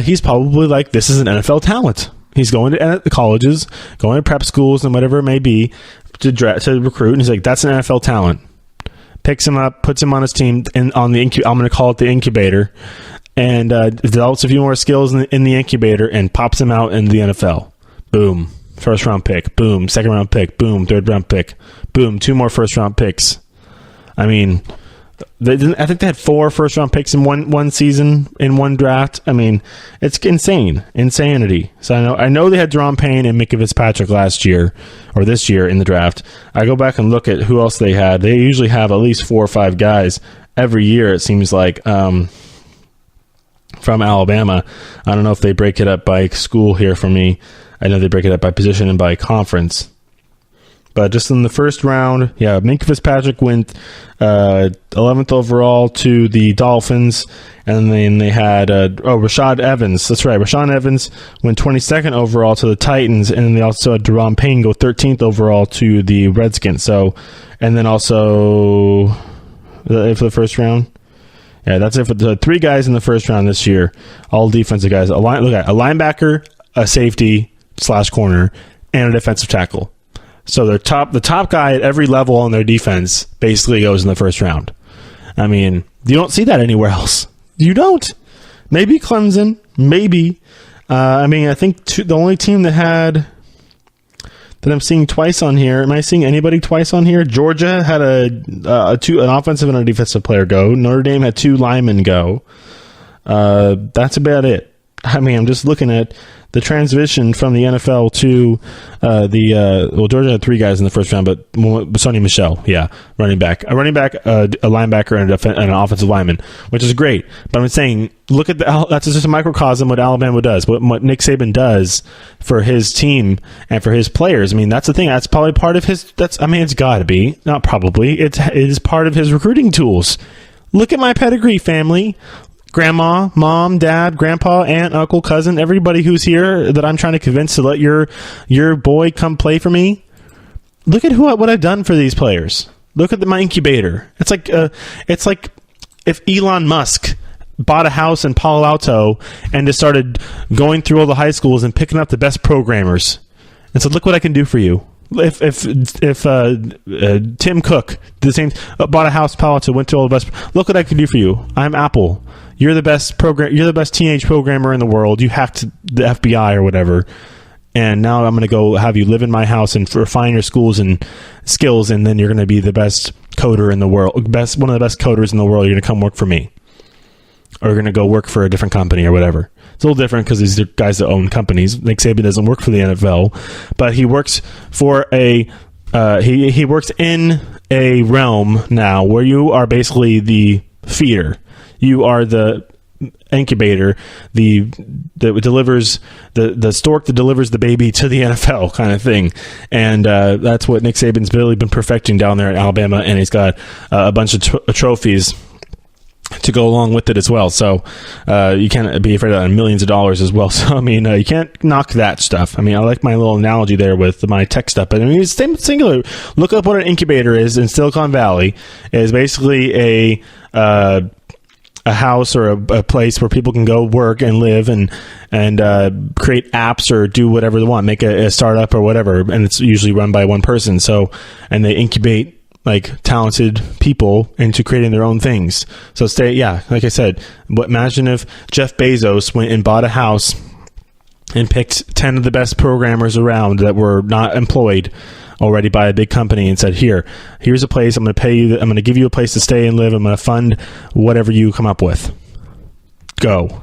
he's probably like, this is an NFL talent. He's going to the colleges, going to prep schools and whatever it may be to recruit. And he's like, that's an NFL talent. Picks him up, puts him on his team, and I'm going to call it the incubator, and develops a few more skills in the incubator and pops him out into the NFL. Boom. First round pick. Boom. Second round pick. Boom. Third round pick. Boom. 2 more first round picks. I mean, I think they had 4 first-round picks in one season, in one draft. I mean, it's insanity. So I know they had Deron Payne and Minkah Fitzpatrick last year, or this year in the draft. I go back and look at who else they had. They usually have at least 4 or 5 guys every year, it seems like, from Alabama. I don't know if they break it up by school here for me. I know they break it up by position and by conference. But just in the first round, Minkah Fitzpatrick went 11th overall to the Dolphins. And then they had Rashad Evans. That's right. Rashad Evans went 22nd overall to the Titans. And then they also had Deron Payne go 13th overall to the Redskins. So, and then also for the first round. Yeah, that's it for the 3 guys in the first round this year. All defensive guys. Look at a linebacker, a safety / corner, and a defensive tackle. So the top guy at every level on their defense basically goes in the first round. I mean, you don't see that anywhere else. You don't. Maybe Clemson. Maybe. I think the only team that I'm seeing twice on here. Am I seeing anybody twice on here? Georgia had an offensive and a defensive player go. Notre Dame had 2 linemen go. That's about it. I mean, I'm just looking at the transition from the NFL to Georgia had 3 guys in the first round, but Sonny Michel, running back, a linebacker, and an offensive lineman, which is great. But I'm saying, look at that's just a microcosm what Alabama does, what Nick Saban does for his team and for his players. I mean, that's the thing. That's probably part of his. It's got to be, not probably. It is part of his recruiting tools. Look at my pedigree, family. Grandma, mom, dad, grandpa, aunt, uncle, cousin, everybody who's here that I'm trying to convince to let your boy come play for me. Look at what I've done for these players. Look at my incubator. It's like if Elon Musk bought a house in Palo Alto and just started going through all the high schools and picking up the best programmers and said, "Look what I can do for you." If Tim Cook did the same, bought a house in Palo Alto, went to all the best. Look what I can do for you. I'm Apple. You're the best You're the best teenage programmer in the world. You hacked the FBI or whatever, and now I'm going to go have you live in my house and refine your schools and skills, and then you're going to be the best coder in the world, one of the best coders in the world. You're going to come work for me, or you're going to go work for a different company or whatever. It's a little different because these are guys that own companies. Nick Saban doesn't work for the NFL, but he works for he works in a realm now where you are basically the feeder. You are the incubator, that delivers the stork that delivers the baby to the NFL kind of thing, and that's what Nick Saban's really been perfecting down there at Alabama, and he's got a bunch of trophies to go along with it as well. So you can't be afraid of millions of dollars as well. So I mean, you can't knock that stuff. I mean, I like my little analogy there with my tech stuff, but I mean, it's singular. Look up what an incubator is in Silicon Valley. It is basically a house or a place where people can go work and live and create apps or do whatever they want, make a startup or whatever, and it's usually run by one person. So, and they incubate like talented people into creating their own things. So like I said, imagine if Jeff Bezos went and bought a house and picked 10 of the best programmers around that were not employed already by a big company and said, here's a place, I'm going to pay you, I'm going to give you a place to stay and live, I'm going to fund whatever you come up with. Go.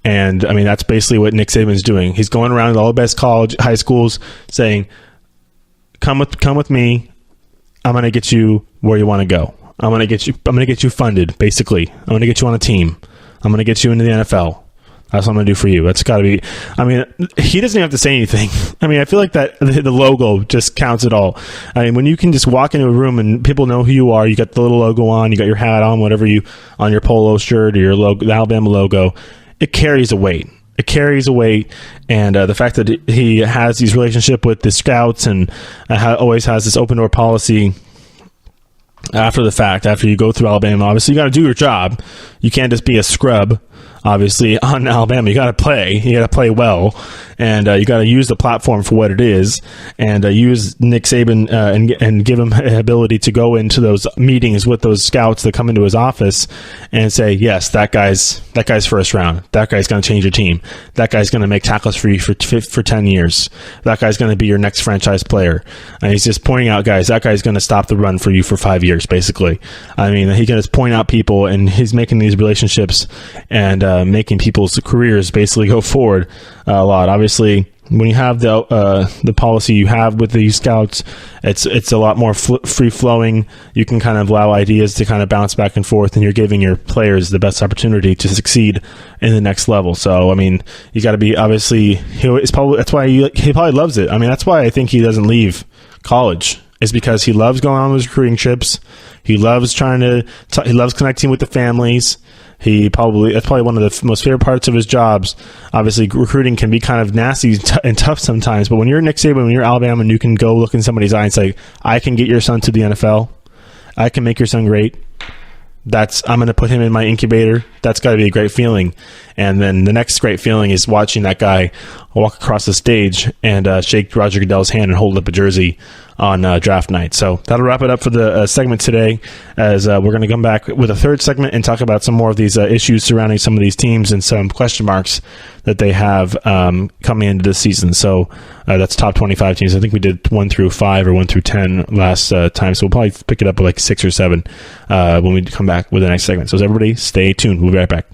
And I mean, that's basically what Nick Saban's doing. He's going around to all the best high schools saying, come with me, I'm going to get you where you want to go. I'm going to get you funded, basically. I'm going to get you on a team. I'm going to get you into the NFL. That's what I'm going to do for you. That's got to be... I mean, he doesn't even have to say anything. I mean, I feel like that the logo just counts it all. I mean, when you can just walk into a room and people know who you are, you got the little logo on, you got your hat on, whatever on your polo shirt or your logo, the Alabama logo, it carries a weight. It carries a weight, and the fact that he has these relationship with the scouts and always has this open door policy after the fact, after you go through Alabama, obviously you got to do your job. You can't just be a scrub obviously, on Alabama. You got to play. You got to play well, and you got to use the platform for what it is, and use Nick Saban and give him the ability to go into those meetings with those scouts that come into his office and say, yes, that guy's first round. That guy's going to change your team. That guy's going to make tackles for you for 10 years. That guy's going to be your next franchise player. And he's just pointing out guys. That guy's going to stop the run for you for 5 years, basically. I mean, he can just point out people, and he's making these relationships and making people's careers basically go forward a lot. Obviously, when you have the policy you have with these scouts, it's a lot more free flowing. You can kind of allow ideas to kind of bounce back and forth, and you're giving your players the best opportunity to succeed in the next level. So, I mean, you got to be obviously. That's why he probably loves it. I mean, that's why I think he doesn't leave college. Is because he loves going on those recruiting trips. He loves he loves connecting with the families. That's probably one of the most favorite parts of his jobs. Obviously, recruiting can be kind of nasty and tough sometimes, but when you're Nick Saban, when you're Alabama, and you can go look in somebody's eye and say, I can get your son to the NFL. I can make your son great. I'm going to put him in my incubator. That's got to be a great feeling. And then the next great feeling is watching that guy walk across the stage and shake Roger Goodell's hand and hold up a jersey on draft night. So that'll wrap it up for the segment today, as we're going to come back with a third segment and talk about some more of these issues surrounding some of these teams and some question marks that they have coming into this season. So that's top 25 teams. I think we did 1 through 5 or 1 through 10 last time, so we'll probably pick it up with like 6 or 7 when we come back with the next segment. So everybody stay tuned. We'll be right back.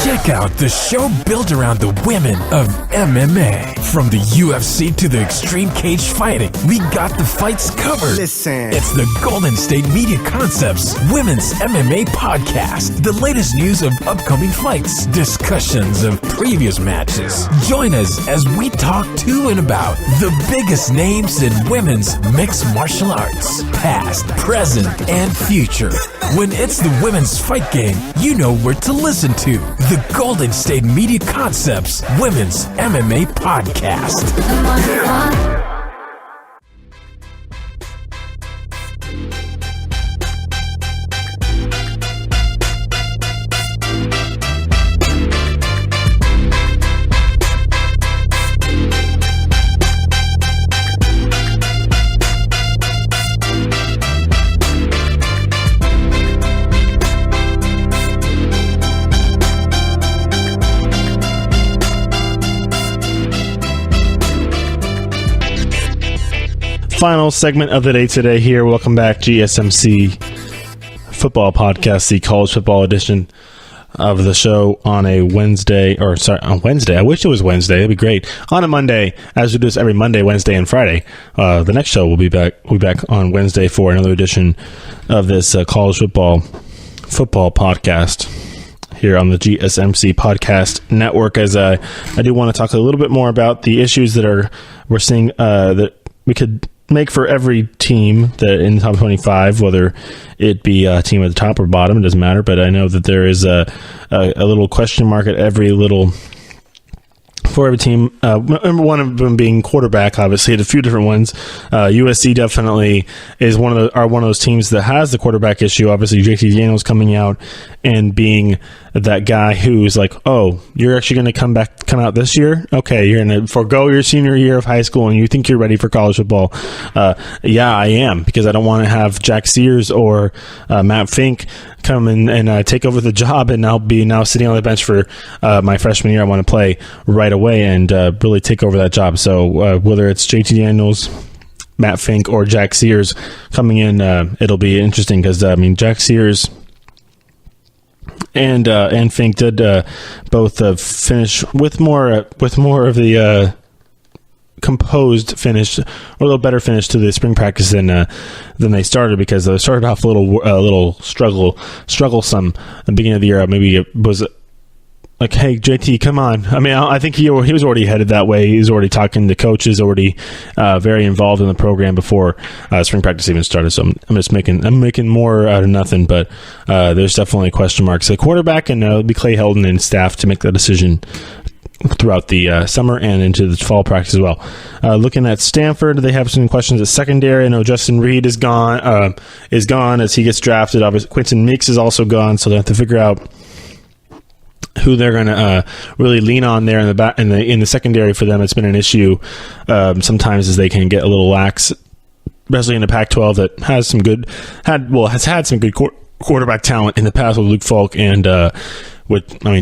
Check out the show built around the women of MMA. From the UFC to the extreme cage fighting, we got the fights covered. Listen. It's the Golden State Media Concepts Women's MMA Podcast. The latest news of upcoming fights, discussions of previous matches. Join us as we talk to and about the biggest names in women's mixed martial arts, past, present, and future. When it's the women's fight game, you know where to listen to. The Golden State Media Concepts Women's MMA Podcast. Final segment of the day today here. Welcome back, GSMC Football Podcast, the college football edition of the show on a Wednesday. On Wednesday. I wish it was Wednesday. That'd be great. On a Monday, as we do this every Monday, Wednesday, and Friday. The next show will be back. We'll be back on Wednesday for another edition of this college football podcast here on the GSMC Podcast Network. As I do want to talk a little bit more about the issues that we're seeing that we could make for every team that in the top 25, whether it be a team at the top or bottom, it doesn't matter. But I know that there is a little question mark at for every team. Number one of them being quarterback. Obviously, a few different ones. USC definitely is one of those teams that has the quarterback issue. Obviously, JT Daniels coming out and being that guy who's like, oh, you're actually going to come out this year? Okay, you're going to forego your senior year of high school and you think you're ready for college football. Yeah, I am, because I don't want to have Jack Sears or Matt Fink come in and take over the job and now sitting on the bench for my freshman year. I want to play right away and really take over that job. So whether it's JT Daniels, Matt Fink, or Jack Sears coming in, it'll be interesting because Jack Sears and Fink did both finish with more of the composed finish, or a little better finish to the spring practice than they started, because they started off a little strugglesome at the beginning of the year. Maybe it was like, hey, JT, come on. I think he was already headed that way. He was already talking to coaches, already very involved in the program before spring practice even started. So I'm making more out of nothing, but there's definitely question marks. The quarterback, and it'll be Clay Helton and staff to make that decision throughout the summer and into the fall practice as well. Looking at Stanford, they have some questions at secondary. I know Justin Reed is gone as he gets drafted. Obviously, Quinton Meeks is also gone, so they have to figure out who they're going to really lean on there in the back in the secondary. For them, it's been an issue sometimes as they can get a little lax, especially in the Pac-12 that has had some good quarterback talent in the past with Luke Falk and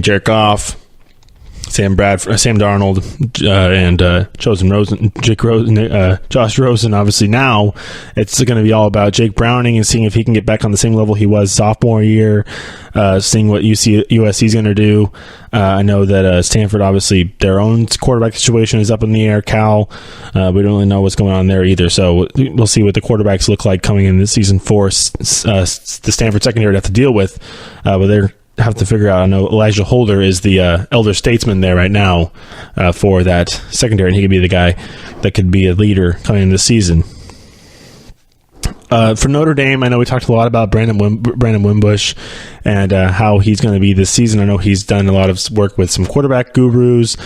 Jared Goff, Sam Darnold, and Josh Rosen. Obviously, now it's going to be all about Jake Browning and seeing if he can get back on the same level he was sophomore year. Seeing what USC is going to do. I know that Stanford, obviously, their own quarterback situation is up in the air. Cal, we don't really know what's going on there either. So we'll see what the quarterbacks look like coming in this season for the Stanford secondary to have to deal with. But they're have to figure out. I know Elijah Holder is the elder statesman there right now for that secondary, and he could be the guy that could be a leader coming into the season. For Notre Dame, I know we talked a lot about Brandon Wimbush and how he's going to be this season. I know he's done a lot of work with some quarterback gurus,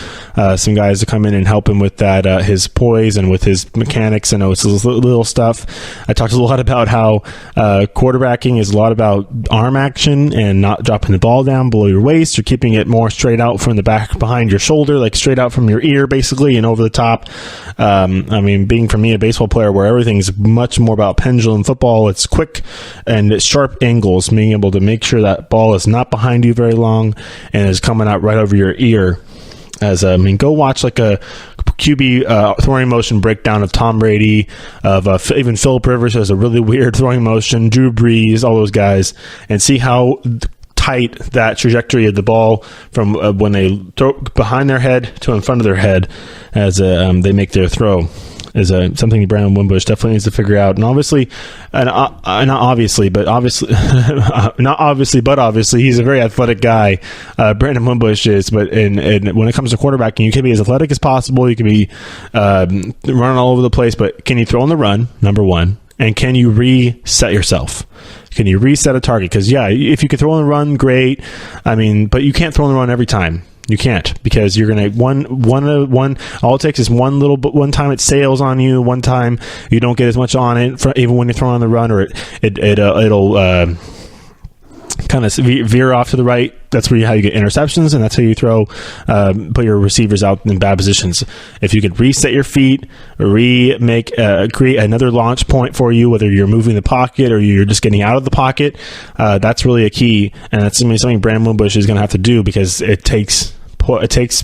some guys to come in and help him with that, his poise and with his mechanics. I know it's little stuff. I talked a lot about how quarterbacking is a lot about arm action and not dropping the ball down below your waist or keeping it more straight out from the back behind your shoulder, like straight out from your ear, basically, and over the top. Being for me a baseball player where everything's much more about pendulum football, it's quick and it's sharp angles, being able to make sure that ball is not behind you very long and is coming out right over your ear. Go watch like a QB throwing motion breakdown of Tom Brady, of even Phillip Rivers has a really weird throwing motion, Drew Brees, all those guys, and see how tight that trajectory of the ball from when they throw behind their head to in front of their head as they make their throw is something Brandon Wimbush definitely needs to figure out. And obviously, he's a very athletic guy. Brandon Wimbush is, but when it comes to quarterbacking, you can be as athletic as possible. You can be running all over the place, but can you throw on the run? Number one, and can you reset yourself? Can you reset a target? Because if you can throw on the run, great. But you can't throw on the run every time. You can't, because you're gonna one. All it takes is one time it sails on you. One time you don't get as much on it, even when you're throwing on the run, or it'll kind of veer off to the right. That's how you get interceptions, and that's how you put your receivers out in bad positions. If you could reset your feet, create another launch point for you, whether you're moving the pocket or you're just getting out of the pocket, that's really a key, and that's something Brandon Wimbush is going to have to do, because it takes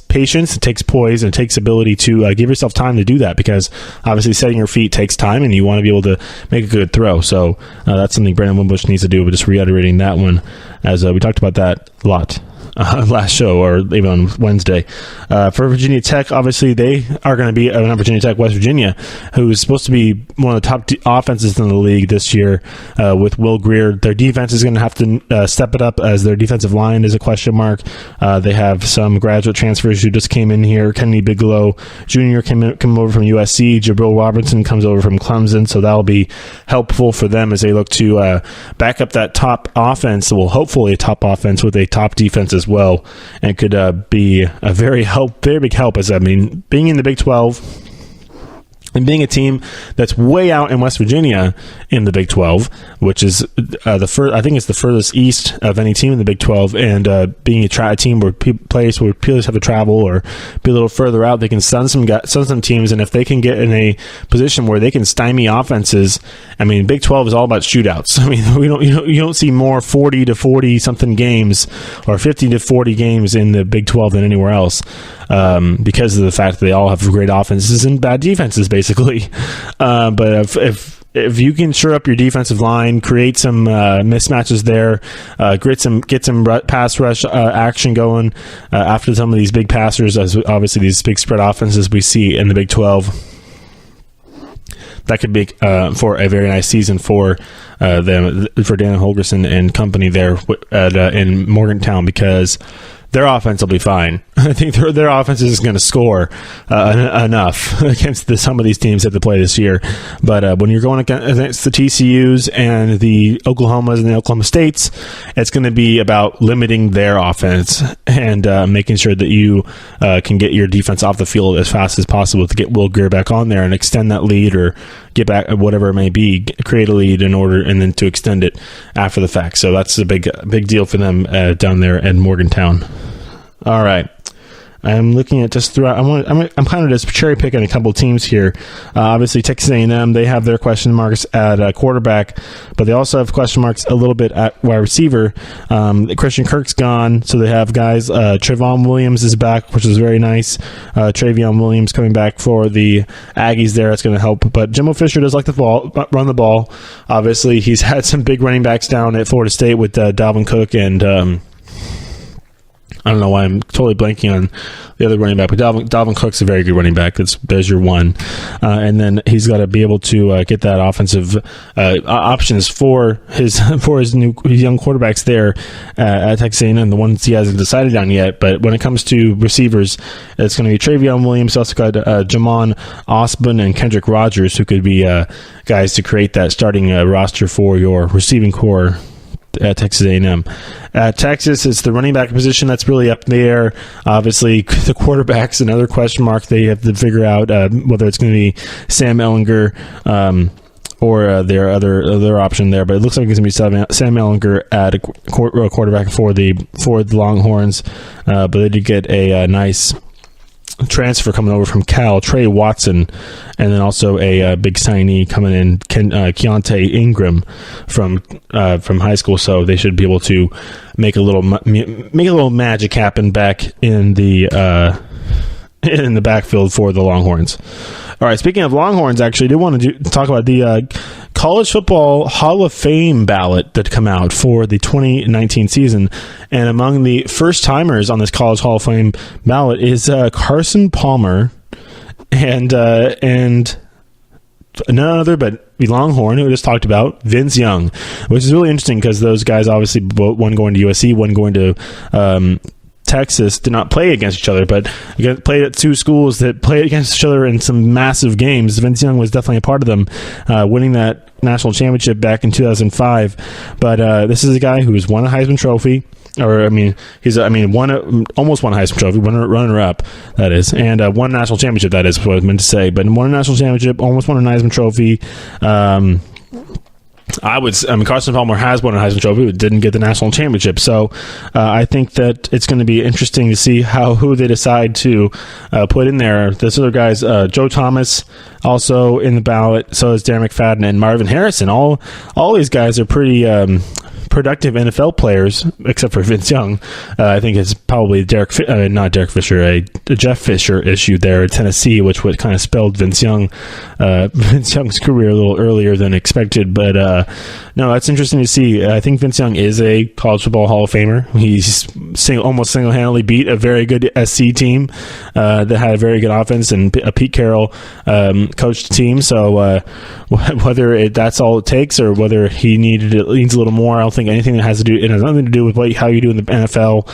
patience, it takes poise, and it takes ability to give yourself time to do that, because obviously setting your feet takes time and you want to be able to make a good throw. So that's something Brandon Wimbush needs to do, but just reiterating that one, as we talked about that a lot last show, or even on Wednesday. For Virginia Tech, obviously they are going to be not Virginia Tech, West Virginia, who is supposed to be one of the top offenses in the league this year with Will Grier. Their defense is going to have to step it up, as their defensive line is a question mark. They have some graduate transfers who just came in here. Kennedy Bigelow Jr. came over from USC. Jabril Robertson comes over from Clemson, so that'll be helpful for them as they look to back up that top offense. Well, hopefully a top offense with a top defense as well, and could be a very big help. As being in the Big 12 and being a team that's way out in West Virginia in the Big 12, which is I think it's the furthest east of any team in the Big 12, and being a team where players have to travel or be a little further out, they can stun some teams, and if they can get in a position where they can stymie offenses, Big 12 is all about shootouts. You don't see more 40 to 40 something games or 50 to 40 games in the Big 12 than anywhere else, because of the fact that they all have great offenses and bad defenses, basically. But if you can shore up your defensive line, create some mismatches there, get some pass rush action going after some of these big passers, as obviously these big spread offenses we see in the Big 12, that could be for a very nice season for them, for Dan Holgerson and company there in Morgantown, because their offense will be fine. I think their offense is going to score enough against some of these teams that they play this year. But when you're going against the TCUs and the Oklahomas and the Oklahoma States, it's going to be about limiting their offense and making sure that you can get your defense off the field as fast as possible to get Will Grier back on there and extend that lead, or get back, whatever it may be, create a lead in order, and then to extend it after the fact. So that's a big deal for them down there in Morgantown. All right. I'm looking at just throughout. I'm kind of just cherry picking a couple of teams here. Obviously, Texas A&M, they have their question marks at quarterback, but they also have question marks a little bit at wide receiver. Christian Kirk's gone, so they have guys. Trayvon Williams is back, which is very nice. Travion Williams coming back for the Aggies there. That's going to help. But Jimbo Fisher does like to run the ball. Obviously, he's had some big running backs down at Florida State with Dalvin Cook and I don't know why I'm totally blanking on the other running back, but Dalvin Cook's a very good running back. There's your one. And then he's got to be able to get that offensive options for his young quarterbacks there at Texas A&M, the ones he hasn't decided on yet. But when it comes to receivers, it's going to be Travion Williams. Also got Jamon Osborne and Kendrick Rogers, who could be guys to create that starting roster for your receiving core at Texas A&M. At Texas, it's the running back position that's really up there. Obviously, the quarterback's another question mark. They have to figure out whether it's going to be Sam Ehlinger or their other option there. But it looks like it's going to be Sam Ehlinger at quarterback for the Longhorns. But they did get a nice transfer coming over from Cal, Trey Watson, and then also a big signee coming in, Keontae Ingram from high school. So they should be able to make a little magic happen back in the backfield for the Longhorns. All right, speaking of Longhorns, actually, I did want to talk about the College Football Hall of Fame ballot that come out for the 2019 season. And among the first-timers on this College Hall of Fame ballot is Carson Palmer and none other but the Longhorn, who we just talked about, Vince Young, which is really interesting because those guys obviously, one going to USC, one going to Texas, did not play against each other, but played at two schools that played against each other in some massive games. Vince Young was definitely a part of them, winning that national championship back in 2005. But this is a guy who's won a Heisman Trophy, almost won a Heisman Trophy, runner-up, that is, and won a national championship, that is what I was meant to say. But won a national championship, almost won a Heisman Trophy. Carson Palmer has won a Heisman Trophy, but didn't get the national championship. So I think that it's going to be interesting to see who they decide to put in there. There's other guys, Joe Thomas, also in the ballot. So is Darren McFadden and Marvin Harrison. All these guys are pretty productive NFL players, except for Vince Young. I think it's probably Jeff Fisher issue there at Tennessee, which would kind of spelled Vince Young's career a little earlier than expected. But no, that's interesting to see. I think Vince Young is a College Football Hall of Famer. He's almost single-handedly beat a very good SC team that had a very good offense, and a Pete Carroll coached team. So whether that's all it takes, or whether he needs a little more, I don't think anything that has nothing to do with how you do in the NFL.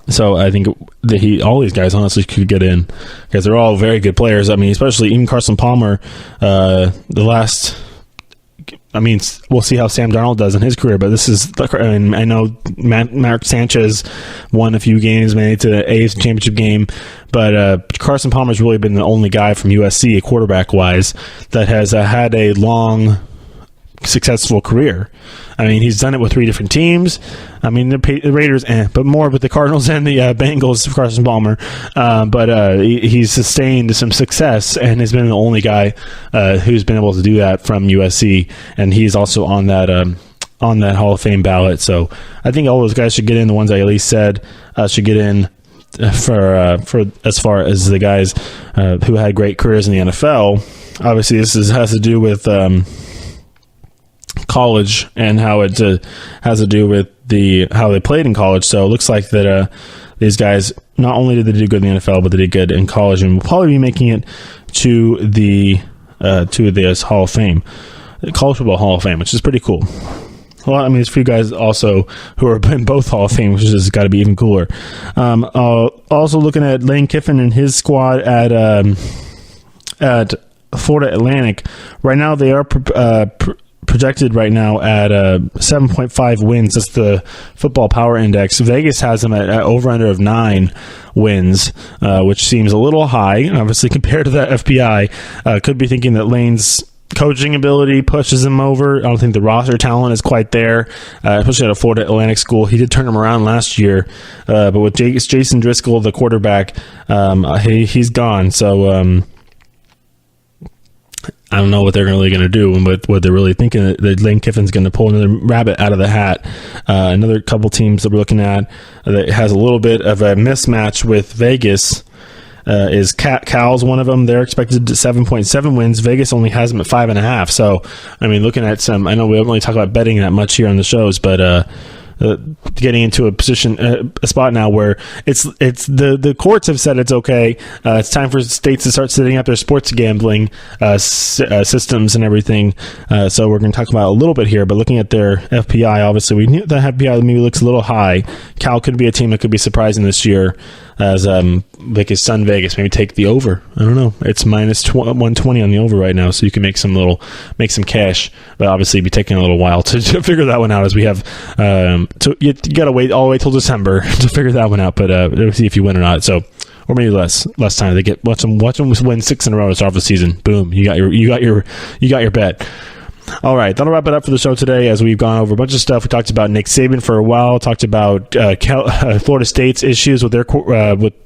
So I think that all these guys honestly could get in because they're all very good players. Especially even Carson Palmer. We'll see how Sam Darnold does in his career, but this is, I know Mark Sanchez won a few games, made it to the AFC Championship game, but Carson Palmer's really been the only guy from USC, quarterback-wise, that has had a long, successful career. He's done it with 3 different teams. The Raiders, but more with the Cardinals and the Bengals, Carson Palmer. But he's sustained some success and has been the only guy who's been able to do that from USC. And he's also on that Hall of Fame ballot. So I think all those guys should get in. The ones I at least said should get in for as far as the guys who had great careers in the NFL. Obviously, this has to do with college and how it has to do with how they played in college. So it looks like that these guys, not only did they do good in the NFL, but they did good in college, and will probably be making it to this Hall of Fame, the College Football Hall of Fame, which is pretty cool. Well, I mean, there's a few guys also who are in both Hall of Fame, which has got to be even cooler. Also looking at Lane Kiffin and his squad at Florida Atlantic. Right now, they are projected right now at 7.5 wins. That's the Football Power Index. Vegas has them at over-under of 9 wins, which seems a little high, obviously, compared to that FPI. Could be thinking that Lane's coaching ability pushes him over. I don't think the roster talent is quite there, especially at a Florida Atlantic school. He did turn him around last year, but with Jason Driscoll, the quarterback, he's gone. So I don't know what they're really going to do and what they're really thinking that Lane Kiffin's going to pull another rabbit out of the hat. Another couple teams that we're looking at that has a little bit of a mismatch with Vegas is Cal's one of them. They're expected to 7.7 wins. Vegas only has them at 5.5. So, I mean, looking at some, I know we don't really talk about betting that much here on the shows, but getting into a spot now where it's the courts have said it's okay. It's time for states to start setting up their sports gambling systems and everything. So we're going to talk about a little bit here, but looking at their FPI, obviously we knew the FPI maybe looks a little high. Cal could be a team that could be surprising this year, as like his son Vegas maybe take the over. I don't know. It's minus 120 on the over right now, so you can make some cash, but obviously it'd be taking a little while to figure that one out, as we have so you got to wait all the way till December to figure that one out, but we'll see if you win or not. So, or maybe less time. They watch them win 6 in a row to start off the season. Boom, you got your bet. All right, that'll wrap it up for the show today, as we've gone over a bunch of stuff. We talked about Nick Saban for a while, talked about Florida State's issues with their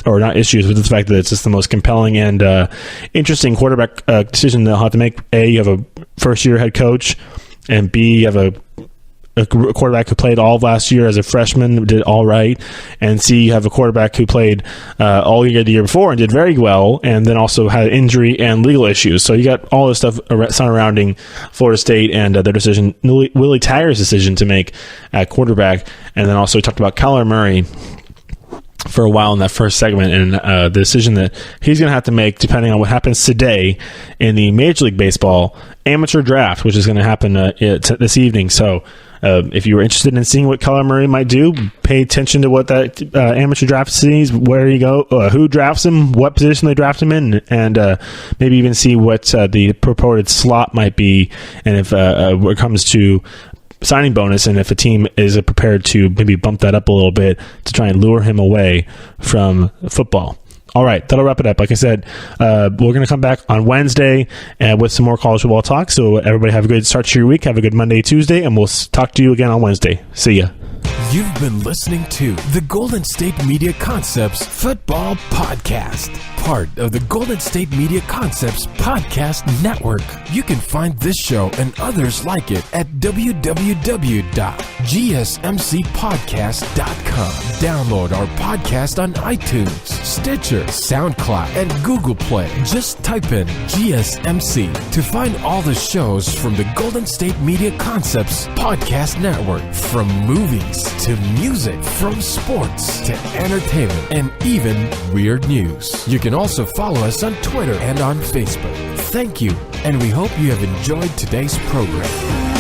or not issues, but the fact that it's just the most compelling and interesting quarterback decision they'll have to make. A, you have a first-year head coach, and B, you have a quarterback who played all of last year as a freshman, did all right, and C, you have a quarterback who played all year the year before and did very well, and then also had injury and legal issues. So you got all this stuff surrounding Florida State and their decision, Willie Taggart's decision to make at quarterback, and then also we talked about Kyler Murray for a while in that first segment, and the decision that he's going to have to make depending on what happens today in the Major League Baseball amateur draft, which is going to happen this evening. So if you were interested in seeing what Kyler Murray might do, pay attention to what that amateur draft sees, where you go, who drafts him, what position they draft him in, and maybe even see what the purported slot might be, and if when it comes to signing bonus, and if a team is prepared to maybe bump that up a little bit to try and lure him away from football. All right, that'll wrap it up. Like I said, we're going to come back on Wednesday with some more college football talk. So everybody have a good start to your week. Have a good Monday, Tuesday, and we'll talk to you again on Wednesday. See ya. You've been listening to the Golden State Media Concepts Football Podcast, part of the Golden State Media Concepts Podcast Network. You can find this show and others like it at www.gsmcpodcast.com. Download our podcast on iTunes, Stitcher, SoundCloud, and Google Play. Just type in GSMC to find all the shows from the Golden State Media Concepts Podcast Network, from movies to music, from sports to entertainment, and even weird news. You can also follow us on Twitter and on Facebook. Thank you, and we hope you have enjoyed today's program.